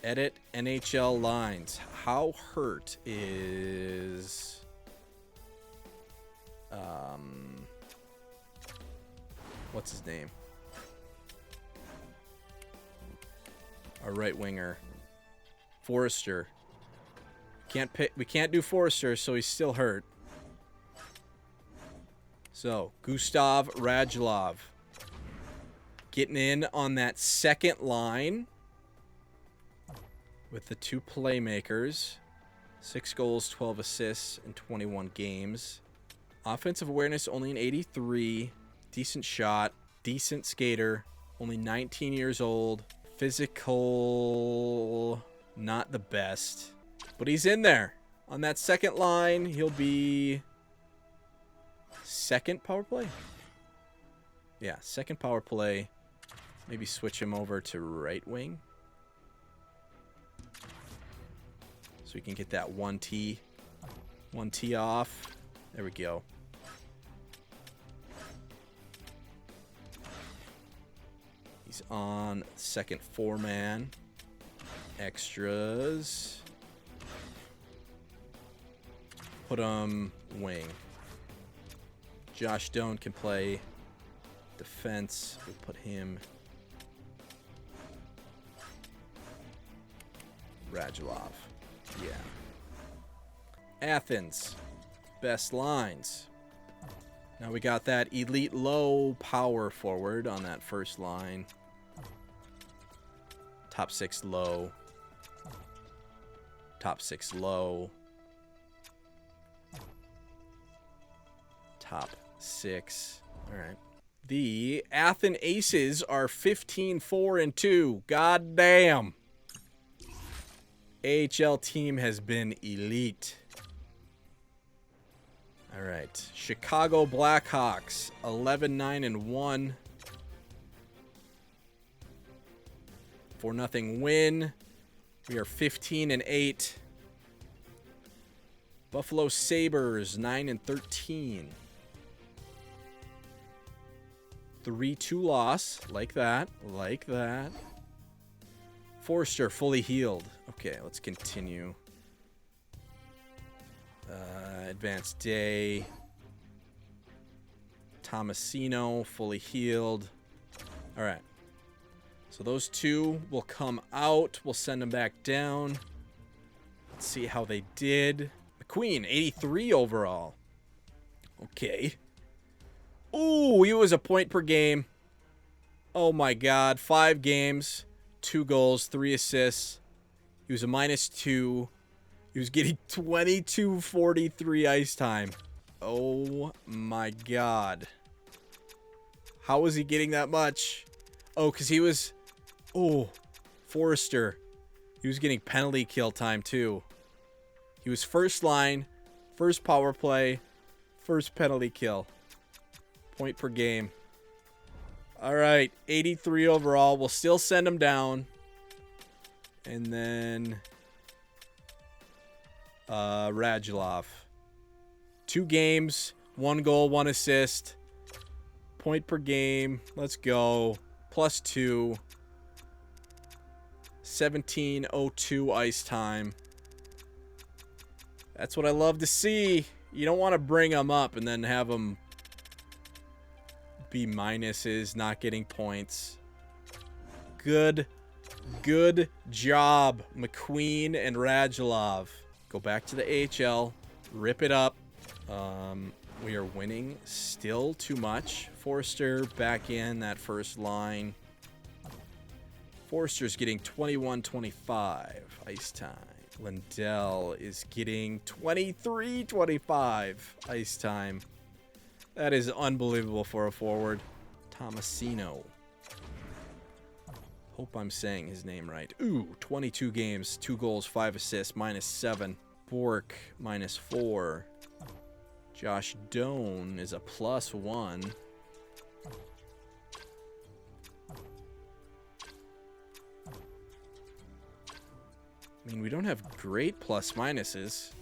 Edit NHL lines. How hurt is... what's his name? Our right winger. Forrester. We can't do Forrester, so he's still hurt. So, Gustav Radulov getting in on that second line with the two playmakers. 6 goals, 12 assists in 21 games. Offensive awareness only an 83. Decent shot. Decent skater. Only 19 years old. Physical, not the best. But he's in there. On that second line, he'll be second power play? Yeah, second power play. Maybe switch him over to right wing. So we can get that 1T off. There we go. He's on second 4-man. Extras. Put him wing. Josh Doan can play defense. We'll put him Radulov. Yeah. Athens. Best lines. Now we got that elite low power forward on that first line. Top 6 low. Top 6 low. Top 6. All right. The Athens Aces are 15-4-2. God damn. AHL team has been elite. All right. Chicago Blackhawks 11-9-1. 4-0 win. We are 15-8. Buffalo Sabres 9-13. 3-2 loss. Like that. Like that. Forster fully healed. Okay, let's continue. Advanced Day. Tomasino fully healed. All right. So those two will come out. We'll send them back down. Let's see how they did. McQueen, 83 overall. Okay. Ooh, he was a point per game. Oh my God. 5 games, 2 goals, 3 assists. He was a -2. He was getting 22:43 ice time. Oh my God. How was he getting that much? Oh, because he was... Oh, Forrester. He was getting penalty kill time too. He was first line, first power play, first penalty kill. Point per game. All right, 83 overall. We'll still send him down. And then Radulov. 2 games, 1 goal, 1 assist. Point per game. Let's go. +2. 17:02 ice time. That's what I love to see. You don't want to bring them up and then have them be minuses, not getting points. Good job, McQueen and Radulov. Go back to the AHL. Rip it up. We are winning still too much. Forster back in that first line. Forster's getting 21:25 ice time. Lindell is getting 23:25 ice time. That is unbelievable for a forward. Tomasino. Hope I'm saying his name right. Ooh, 22 games, 2 goals, 5 assists, -7. Bork, -4. Josh Doan is a +1. I mean, we don't have great plus minuses.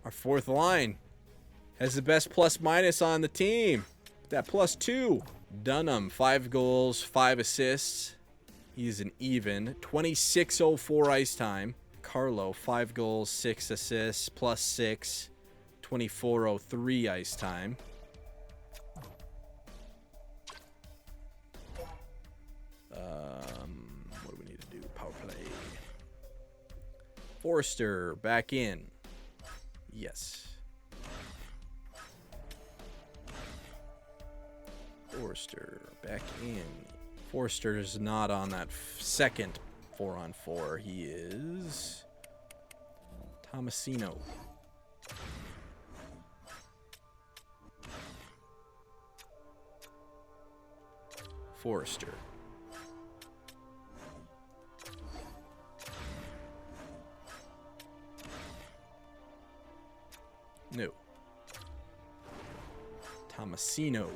Our fourth line has the best plus minus on the team. That +2. Dunham, 5 goals, 5 assists. He's an even. 26:04 ice time. Carlo, 5 goals, 6 assists, +6. 24:03 ice time. What do we need to do? Power play. Forster back in. Yes. Forster back in. Forster's not on that second 4-on-4. He is Tomasino. Forster. No. Tomasino.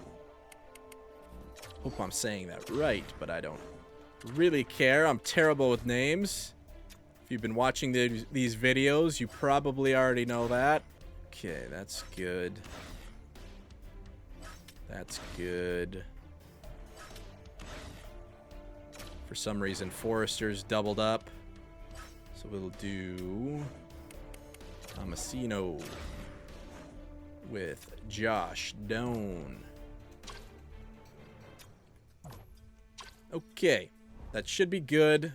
Hope I'm saying that right, but I don't really care. I'm terrible with names. If you've been watching these videos, you probably already know that. Okay, that's good. That's good. For some reason, Forrester's doubled up. So we'll do Tomasino with Josh Doan. Okay, that should be good.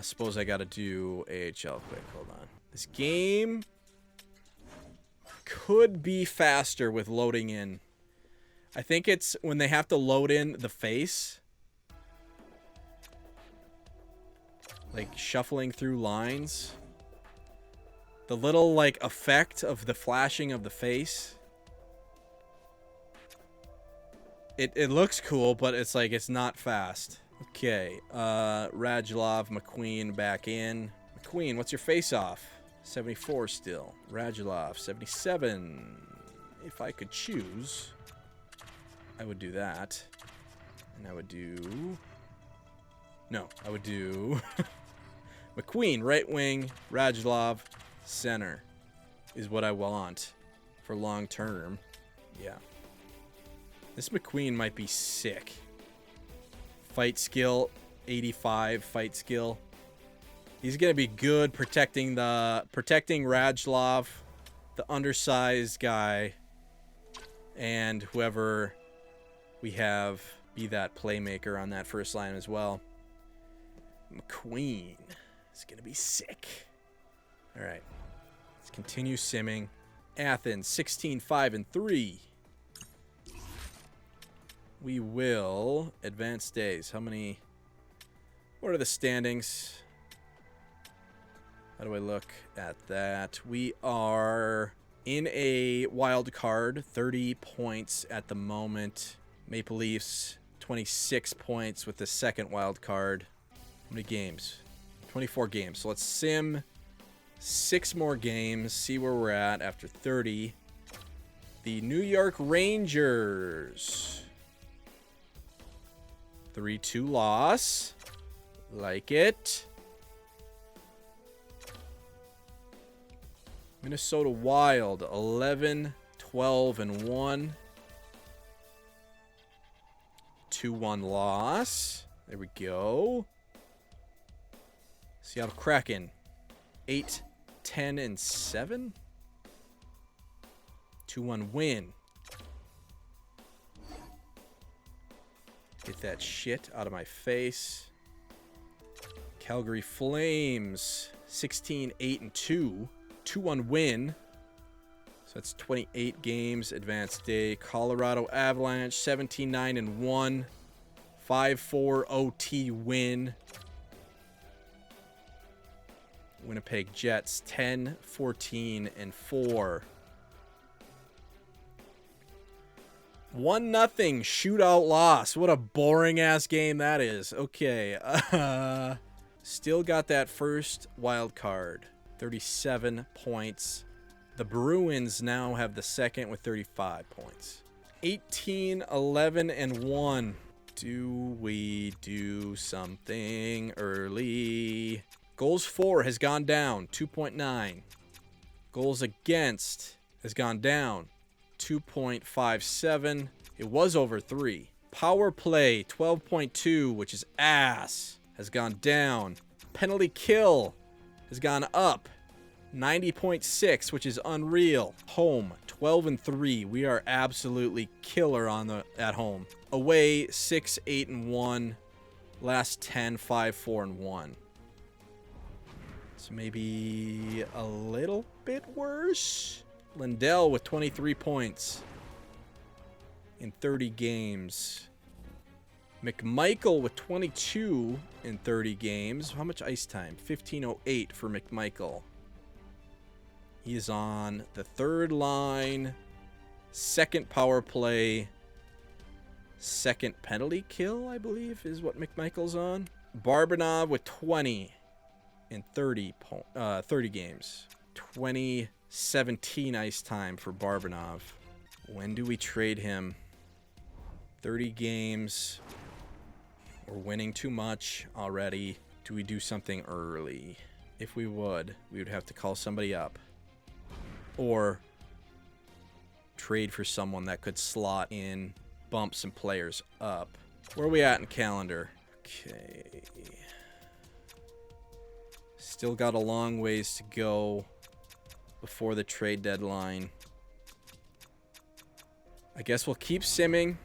Suppose I gotta do AHL quick. Hold on. This game could be faster with loading in. I think it's when they have to load in the face. Like shuffling through lines. The little like effect of the flashing of the face. It looks cool, but it's like it's not fast. Okay, Radulov, McQueen back in. McQueen, what's your face-off? 74 still. Radulov, 77. If I could choose, I would do that. And I would do... No, I would do... McQueen, right wing. Radulov, center is what I want for long term. Yeah. This McQueen might be sick. Fight skill, 85 fight skill. He's going to be good protecting Radulov, the undersized guy, and whoever we have be that playmaker on that first line as well. McQueen is going to be sick. All right. Let's continue simming. Athens, 16-5-3. We will advance days. How many? What are the standings? How do I look at that? We are in a wild card, 30 points at the moment. Maple Leafs, 26 points with the second wild card. How many games? 24 games. So let's sim 6 more games, see where we're at after 30. The New York Rangers. 3-2 loss. Like it. Minnesota Wild, 11-12-1. 2-1 loss. There we go. Seattle Kraken, 8-10-7. 2-1 win. Get that shit out of my face. Calgary Flames, 16-8-2. 2-1 win. So that's 28 games, advanced day. Colorado Avalanche, 17-9-1. 5-4 OT win. Winnipeg Jets, 10-14-4. 1-0 shootout loss. What a boring ass game that is. Okay. Still got that first wild card. 37 points. The Bruins now have the second with 35 points. 18-11-1. Do we do something early? Goals for has gone down, 2.9. Goals against has gone down, 2.57. It was over 3. Power play, 12.2, which is ass, has gone down. Penalty kill has gone up, 90.6, which is unreal. Home, 12-3. We are absolutely killer at home. Away, 6-8-1. Last 10, 5-4-1. So maybe a little bit worse. Lindell with 23 points in 30 games. McMichael with 22 in 30 games. How much ice time? 15:08 for McMichael. He is on the third line, second power play, second penalty kill, I believe, is what McMichael's on. Barbanov with 20 in 30 games. 2017 ice time for Barbanov. When do we trade him? 30 games. We're winning too much already. Do we do something early? If we would have to call somebody up. Or trade for someone that could slot in, bump some players up. Where are we at in calendar? Okay. Still got a long ways to go before the trade deadline. I guess we'll keep simming.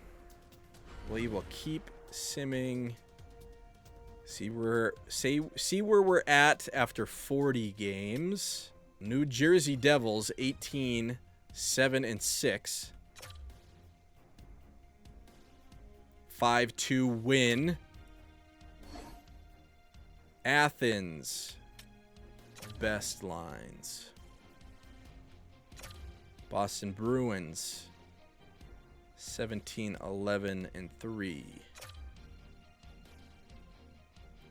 We will keep simming. See where we're at after 40 games. New Jersey Devils, 18-7-6. 5-2 win. Athens, best lines. Boston Bruins, 17-11-3.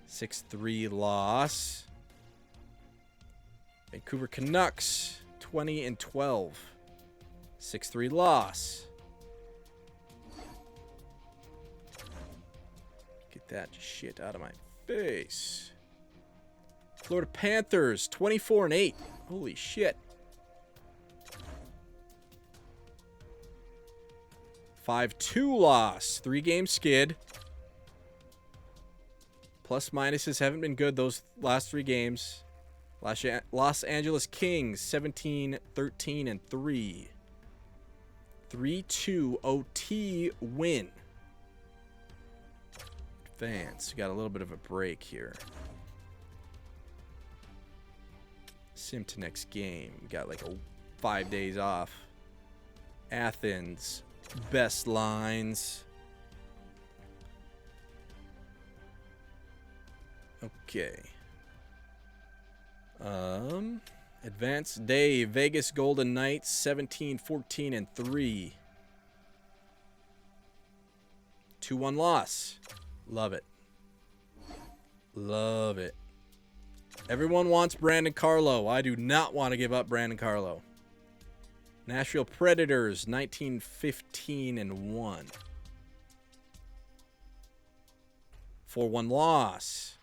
6-3 loss. Vancouver Canucks, 20-12. 6-3 loss. Get that shit out of my face. Florida Panthers, 24-8. Holy shit. 5-2 loss. 3-game skid. Plus minuses haven't been good those last 3 games. Los Angeles Kings, 17-13-3. 3-2 OT win. Advance. We got a little bit of a break here. Sim to next game. We got like 5 days off. Athens. Best lines. Okay. Advanced day. Vegas Golden Knights 17-14-3. 2-1 loss. Love it. Love it. Everyone wants Brandon Carlo. I do not want to give up Brandon Carlo. Nashville Predators 19-15-1. 4-1 loss.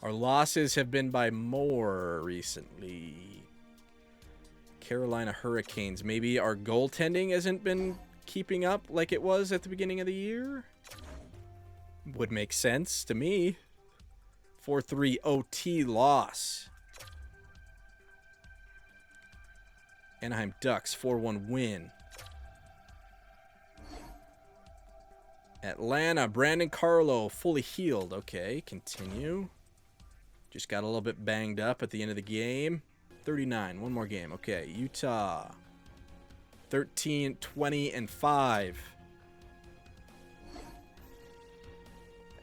Our losses have been by more recently. Carolina Hurricanes. Maybe our goaltending hasn't been keeping up like it was at the beginning of the year. Would make sense to me. 4-3 OT loss. Anaheim Ducks 4-1 win. Atlanta, Brandon Carlo fully healed. Okay, continue. Just got a little bit banged up at the end of the game. 39, one more game. Okay, Utah 13-20-5.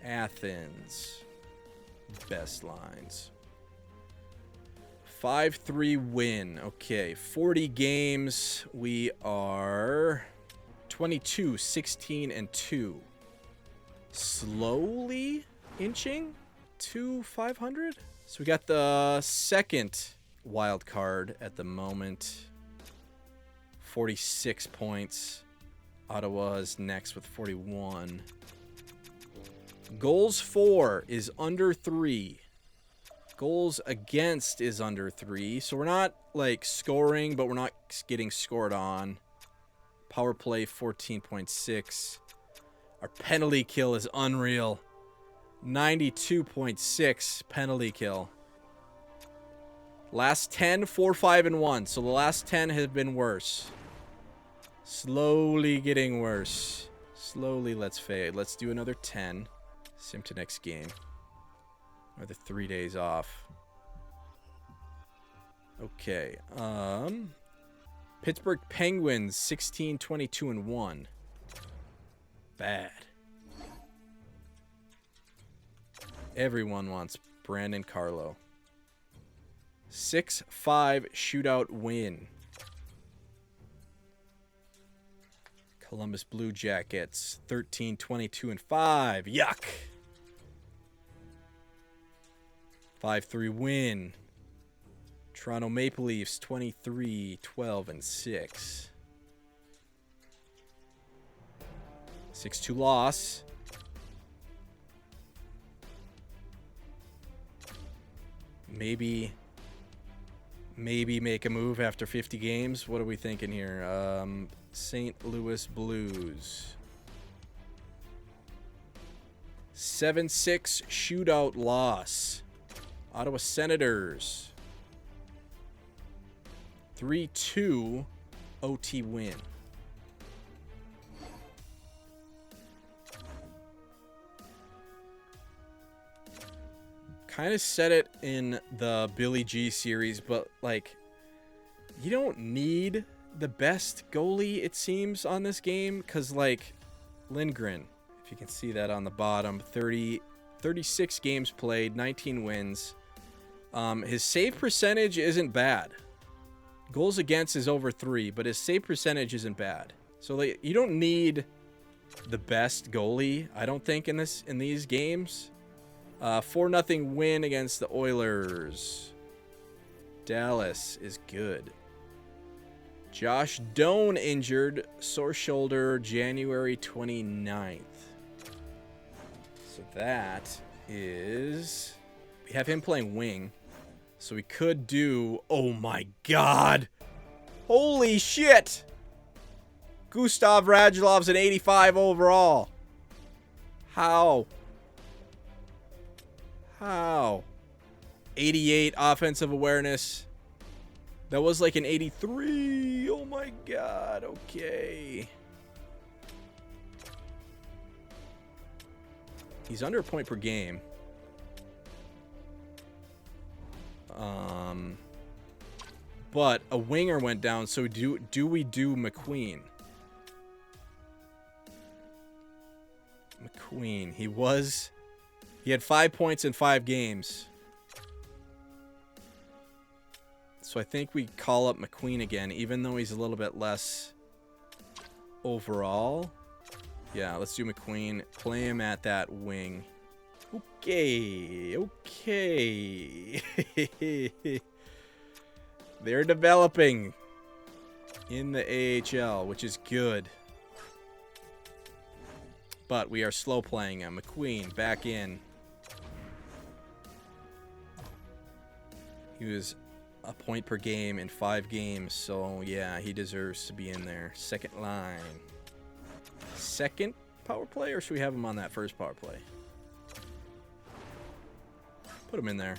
Athens, best lines. 5-3 win. Okay, 40 games. We are 22-16-2. Slowly inching to 500. So we got the second wild card at the moment. 46 points. Ottawa's next with 41. Goals for is under 3. Goals against is under 3. So we're not like scoring, but we're not getting scored on. Power play 14.6. Our penalty kill is unreal. 92.6 penalty kill. Last 10, 4-5-1. So the last 10 have been worse. Slowly getting worse. Slowly, let's fade. Let's do another 10. Sim to next game. Another 3 days off. Okay. Pittsburgh Penguins 16-22-1. Bad. Everyone wants Brandon Carlo. 6-5 shootout win. Columbus Blue Jackets 13-22-5. Yuck. 5-3 win. Toronto Maple Leafs 23-12-6. 6-2 loss. Maybe make a move after 50 games. What are we thinking here? St. Louis Blues. 7-6 shootout loss. Ottawa Senators. 3-2 OT win. Kind of said it in the Billy G series, but like, you don't need the best goalie, it seems, on this game, because like Lindgren, if you can see that on the bottom, 36 games played, 19 wins. His save percentage isn't bad. Goals against is over 3, but his save percentage isn't bad. So like, you don't need the best goalie, I don't think, in these games. 4-0 win against the Oilers. Dallas is good. Josh Doan injured, sore shoulder, January 29th. So that is... We have him playing wing. So we could do... Oh my god! Holy shit! Gustav Radulov's an 85 overall. How? How? 88 offensive awareness. That was like an 83. Oh my god. Okay. He's under a point per game. But a winger went down, so do we do McQueen? McQueen. He had 5 points in 5 games. So I think we call up McQueen again, even though he's a little bit less overall. Yeah, let's do McQueen. Play him at that wing. Okay. They're developing in the AHL, which is good. But we are slow playing him. McQueen back in. He was a point per game in 5 games, so yeah, he deserves to be in there. Second line. Second power play, or should we have him on that first power play? Put him in there.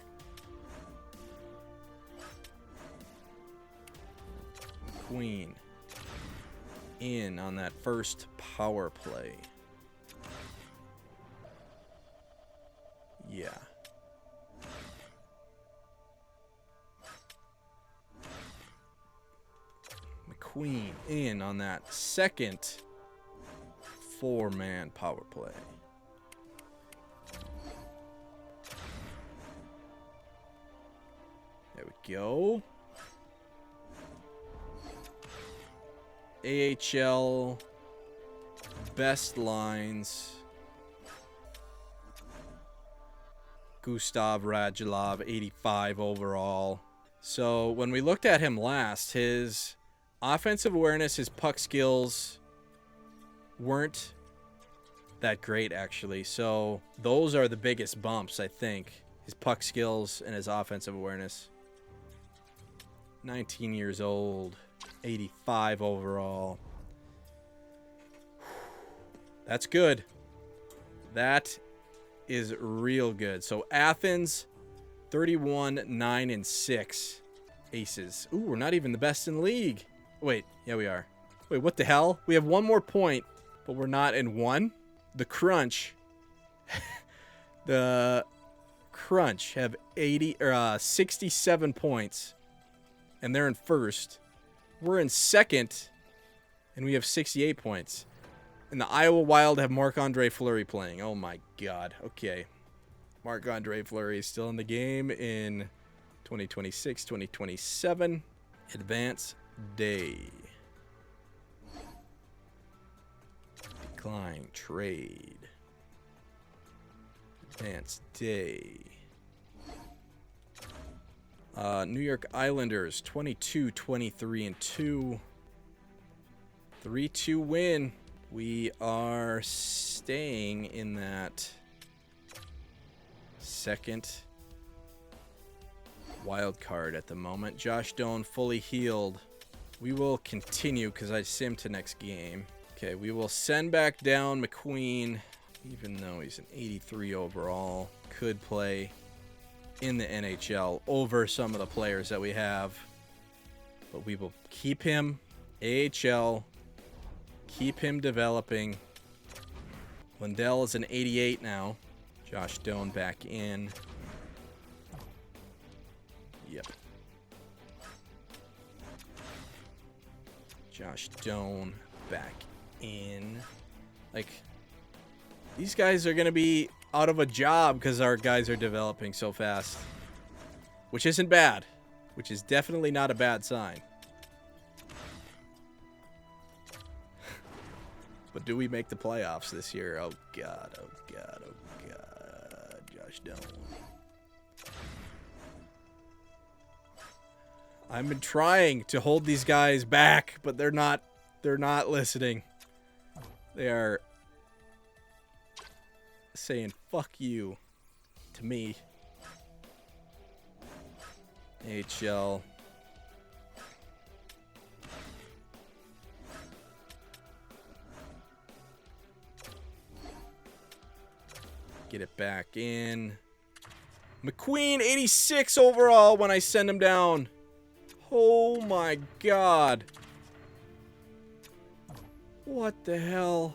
Queen in on that first power play. Yeah. McQueen in on that second 4-man power play. There we go. AHL best lines. Gustav Radulov, 85 overall. So when we looked at him last, his offensive awareness, his puck skills weren't that great, actually. So those are the biggest bumps, I think. His puck skills and his offensive awareness. 19 years old, 85 overall. That's good. That is real good. So Athens, 31, 9, and 6 aces. Ooh, we're not even the best in the league. Wait, yeah, we are. Wait, what the hell? We have 1 more point, but we're not in 1. The Crunch. The Crunch have 67 points, and they're in first. We're in second, and we have 68 points. And the Iowa Wild have Marc-Andre Fleury playing. Oh my god. Okay. Marc-Andre Fleury is still in the game in 2026, 2027. Advance day. Decline trade. Advance day. New York Islanders 22, 23, and 2. 3-2 win. We are staying in that second wild card at the moment. Josh Doan fully healed. We will continue because I simmed to next game. Okay, we will send back down McQueen, even though he's an 83 overall. Could play in the NHL over some of the players that we have. But we will keep him AHL. Keep him developing. Lindell is an 88 now. Josh Doan back in. Yep. Josh Doan back in. Like, these guys are going to be out of a job because our guys are developing so fast. Which isn't bad. Which is definitely not a bad sign. But do we make the playoffs this year? Oh, God. Oh, God. Oh, God. Josh Doan. I've been trying to hold these guys back, but they're not listening. They are saying fuck you to me. NHL. Get it back in. McQueen, 86 overall when I send him down. Oh my god. What the hell?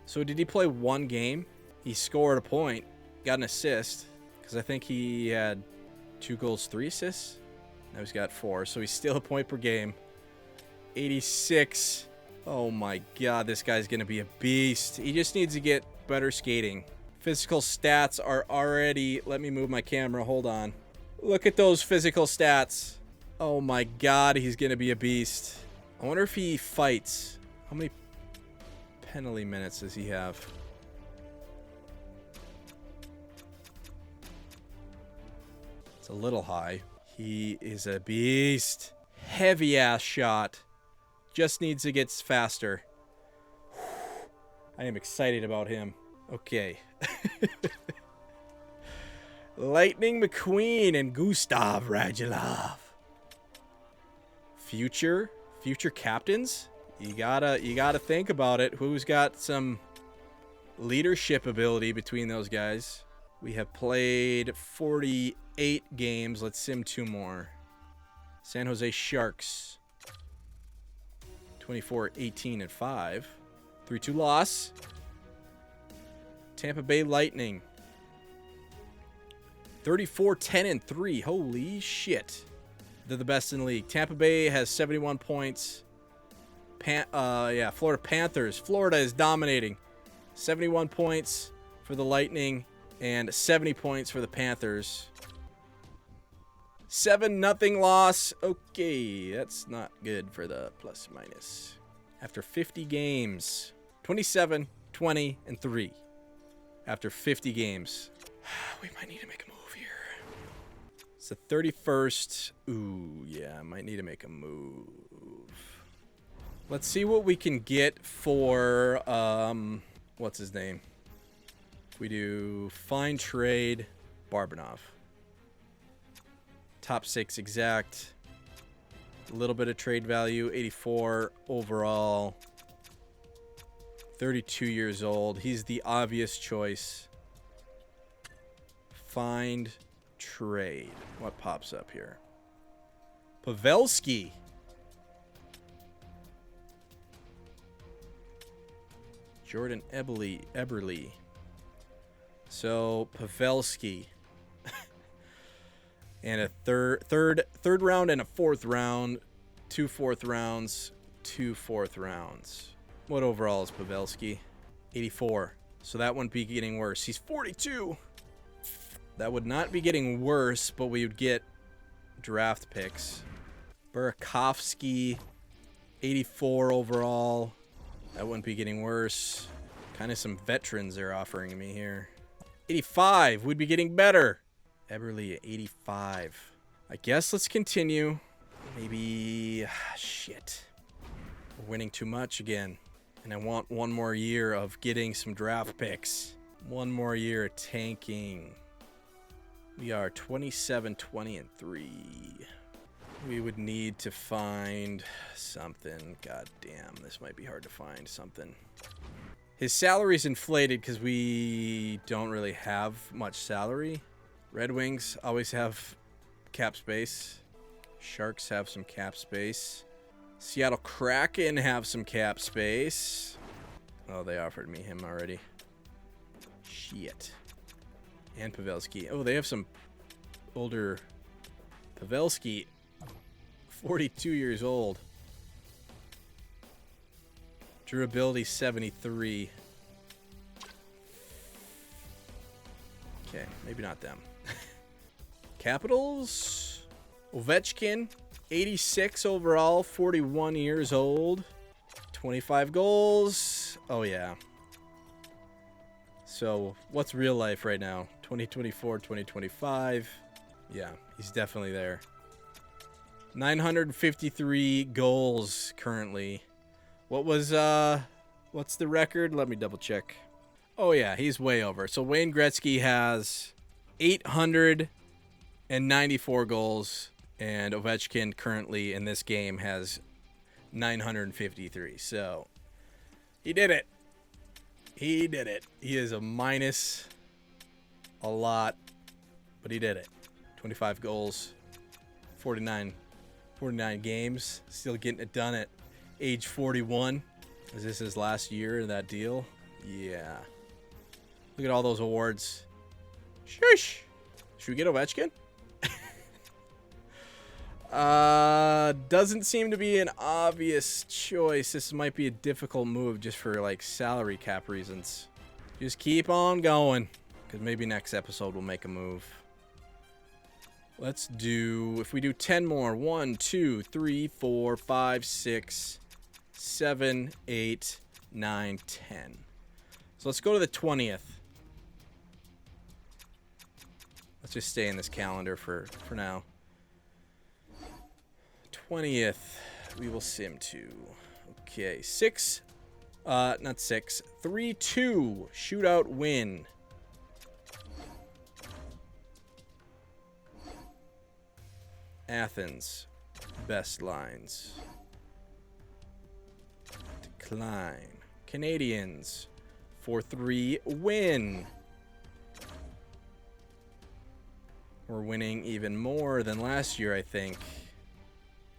So did he play one game? He scored a point, got an assist, because I think he had 2 goals, 3 assists. Now he's got 4, so he's still a point per game. 86. Oh my god, this guy's going to be a beast. He just needs to get better skating. Physical stats are already... Let me move my camera. Hold on. Look at those physical stats. Oh my god, he's going to be a beast. I wonder if he fights. How many penalty minutes does he have? It's a little high. He is a beast. Heavy ass shot. Just needs to get faster. I am excited about him. Okay. Lightning McQueen and Gustav Radulov. Future captains? You gotta think about it. Who's got some leadership ability between those guys? We have played 48 games. Let's sim 2 more. San Jose Sharks. 24-18-5. 3-2 loss. Tampa Bay Lightning. 34-10-3. Holy shit. They're the best in the league. Tampa Bay has 71 points. Florida Panthers. Florida is dominating. 71 points for the Lightning and 70 points for the Panthers. 7-0 loss. Okay, that's not good for the plus minus. After 50 games, 27-20-3. After 50 games. We might need to make a move here. It's the 31st. Ooh, yeah, I might need to make a move. Let's see what we can get for, what's his name? We do fine trade Barbanov. Top 6 exact. A little bit of trade value. 84 overall. 32 years old. He's the obvious choice. Find trade. What pops up here? Pavelski. Jordan Eberle. So Pavelski. And a third round and a 4th round. 2 4th rounds. 2 4th rounds. What overall is Pavelski? 84. So that wouldn't be getting worse. He's 42. That would not be getting worse, but we would get draft picks. Burakovsky, 84 overall. That wouldn't be getting worse. Kind of some veterans they're offering me here. 85 would be getting better. Eberle at 85. I guess let's continue. Maybe... shit. We're winning too much again. And I want one more year of getting some draft picks. One more year of tanking. We are 27-20-3. We would need to find something. God damn, this might be hard to find something. His salary's inflated because we don't really have much salary. Red Wings always have cap space. Sharks have some cap space. Seattle Kraken have some cap space. Oh, they offered me him already. Shit. And Pavelski. Oh, they have some older... Pavelski, 42 years old. Durability 73. Okay, maybe not them. Capitals. Ovechkin, 86 overall, 41 years old. 25 goals. Oh, yeah. So, what's real life right now? 2024, 2025. Yeah, he's definitely there. 953 goals currently. What was, what's the record? Let me double check. Oh, yeah, he's way over. So, Wayne Gretzky has 800 and 94 goals. And Ovechkin currently in this game has 953. So he did it. He did it. He is a minus a lot, but he did it. 25 goals, 49 games. Still getting it done at age 41. Is this his last year in that deal? Yeah. Look at all those awards. Shush. Should we get Ovechkin? Doesn't seem to be an obvious choice. This might be a difficult move just for like salary cap reasons. Just keep on going, because maybe next episode we'll make a move. Let's do, if we do 10 more, 1, 2, 3, 4, 5, 6, 7, 8, 9, 10. So let's go to the 20th. Let's just stay in this calendar for now. 20th, we will sim to. Okay, 3-2 shootout win. Athens, best lines. Decline. Canadians, 4-3 win. We're winning even more than last year, I think.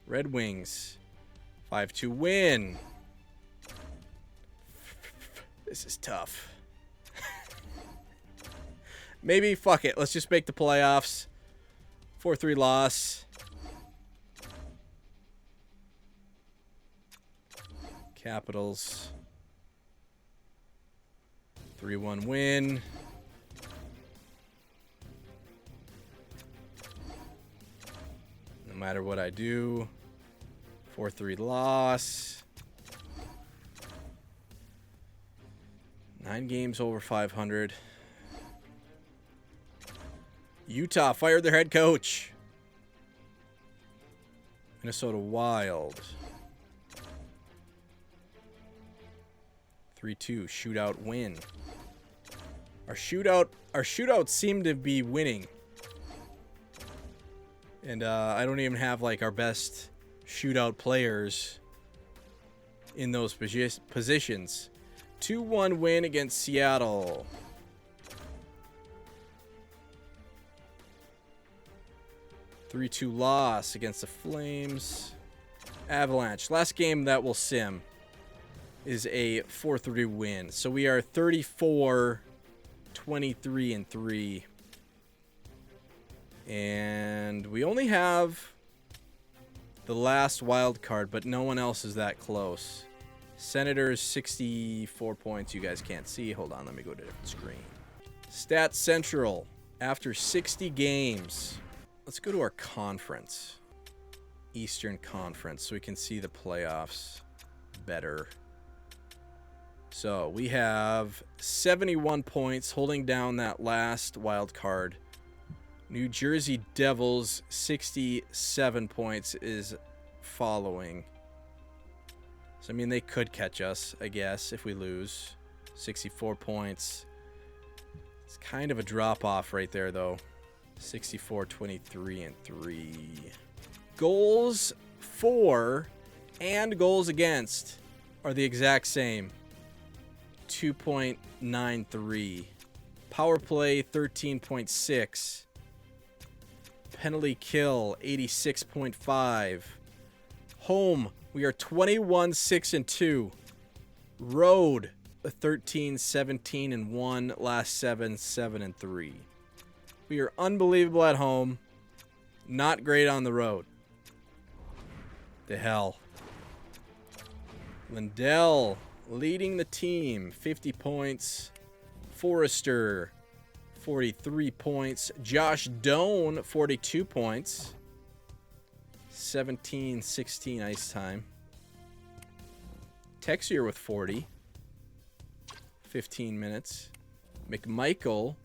Red Wings, 5-2 win. This is tough. Maybe, fuck it. Let's just make the playoffs. 4-3 loss. Capitals, 3-1 win. No matter what I do. 4-3 loss. 9 games over 500. Utah fired their head coach. Minnesota Wild. 3-2 shootout win. Our shootouts seem to be winning. And I don't even have like our best shootout players in those positions. 2-1 win against Seattle. (3-2) loss against the Flames. Avalanche. Last game that will sim is a 4-3 win. So we are 34, 23, and 3. And we only have the last wild card, but no one else is that close. Senators, 64 points. You guys can't see. Hold on, let me go to a different screen. Stats Central. After 60 games, let's go to our conference. Eastern Conference, so we can see the playoffs better. So we have 71 points holding down that last wild card. New Jersey Devils, 67 points is following. So, I mean, they could catch us, I guess, if we lose. 64 points. It's kind of a drop-off right there, though. 64, 23, and 3. Goals for and goals against are the exact same. 2.93. Power play, 13.6. Penalty kill, 86.5. Home, we are 21-6-2. Road, 13-17-1. Last 7-7-3. We are unbelievable at home. Not great on the road. The hell. Lindell leading the team, 50 points. Forrester, 43 points. Josh Doan, 42 points. 17-16 ice time. Texier with 40. 15 minutes. McMichael.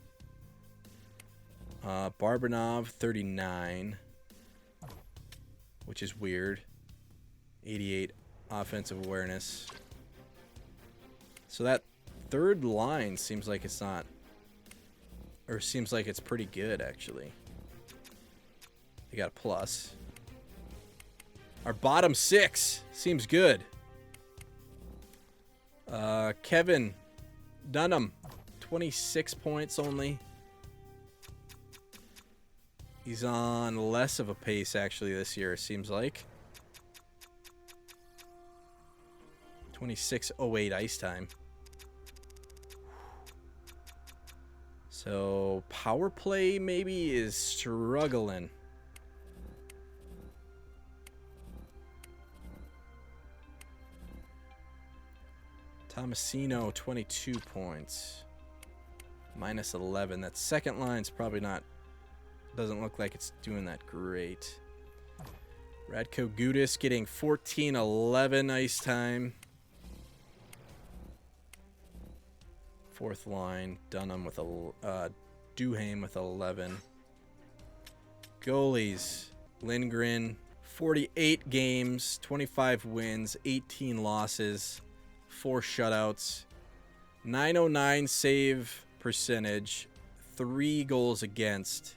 Barbanov, 39. Which is weird. 88 offensive awareness. So that third line seems like it's not... Or seems like it's pretty good, actually. We got a plus. Our bottom 6 seems good. Kevin Dunham, 26 points only. He's on less of a pace, actually, this year, it seems like. 26:08 ice time. So, power play maybe is struggling. Tomasino, 22 points. Minus 11. That second line's probably not... Doesn't look like it's doing that great. Radko Gudas getting 14-11 ice time. Fourth line, Dunham with Duhaime with 11. Goalies, Lindgren, 48 games, 25 wins, 18 losses, 4 shutouts, 909 save percentage, 3 goals against.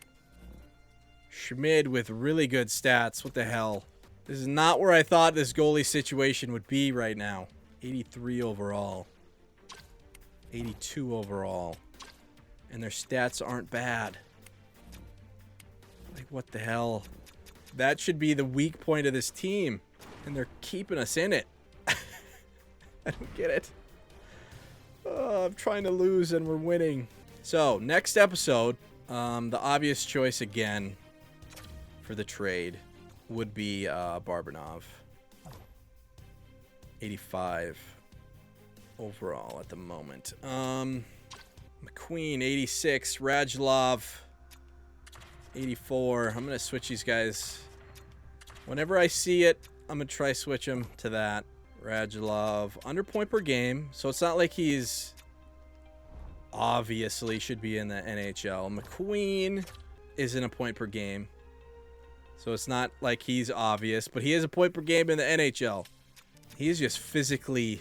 Schmid with really good stats. What the hell? This is not where I thought this goalie situation would be right now. 83 overall. 82 overall. And their stats aren't bad. Like, what the hell? That should be the weak point of this team. And they're keeping us in it. I don't get it. Oh, I'm trying to lose and we're winning. So, next episode, the obvious choice again for the trade would be Barbanov. 85 overall at the moment. McQueen, 86. Radulov, 84. I'm going to switch these guys. Whenever I see it, I'm going to try switch them to that. Radulov, under point per game. So it's not like he's obviously should be in the NHL. McQueen isn't a point per game. So it's not like he's obvious, but he is a point per game in the NHL. He's just physically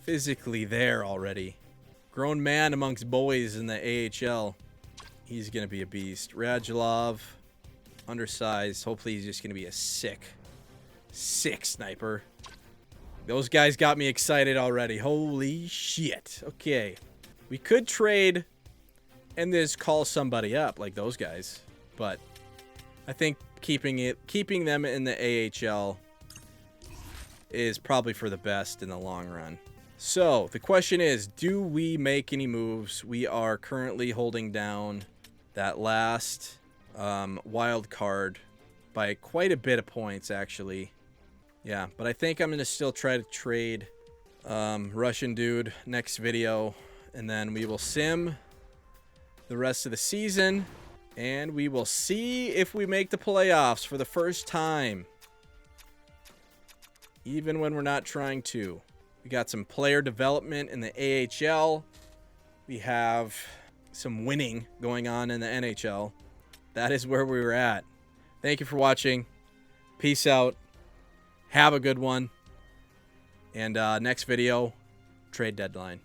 there already. Grown man amongst boys in the AHL. He's going to be a beast. Radulov, undersized. Hopefully he's just going to be a sick sniper. Those guys got me excited already. Holy shit. Okay. We could trade and just call somebody up like those guys. But I think keeping them in the AHL is probably for the best in the long run. So the question is, do we make any moves? We are currently holding down that last wild card by quite a bit of points, actually. Yeah, but I think I'm going to still try to trade Russian dude next video, and then we will sim the rest of the season, and we will see if we make the playoffs for the first time, even when we're not trying to. We got some player development in the AHL. We have some winning going on in the NHL. That is where we were at. Thank you for watching. Peace out. Have a good one. And next video, trade deadline.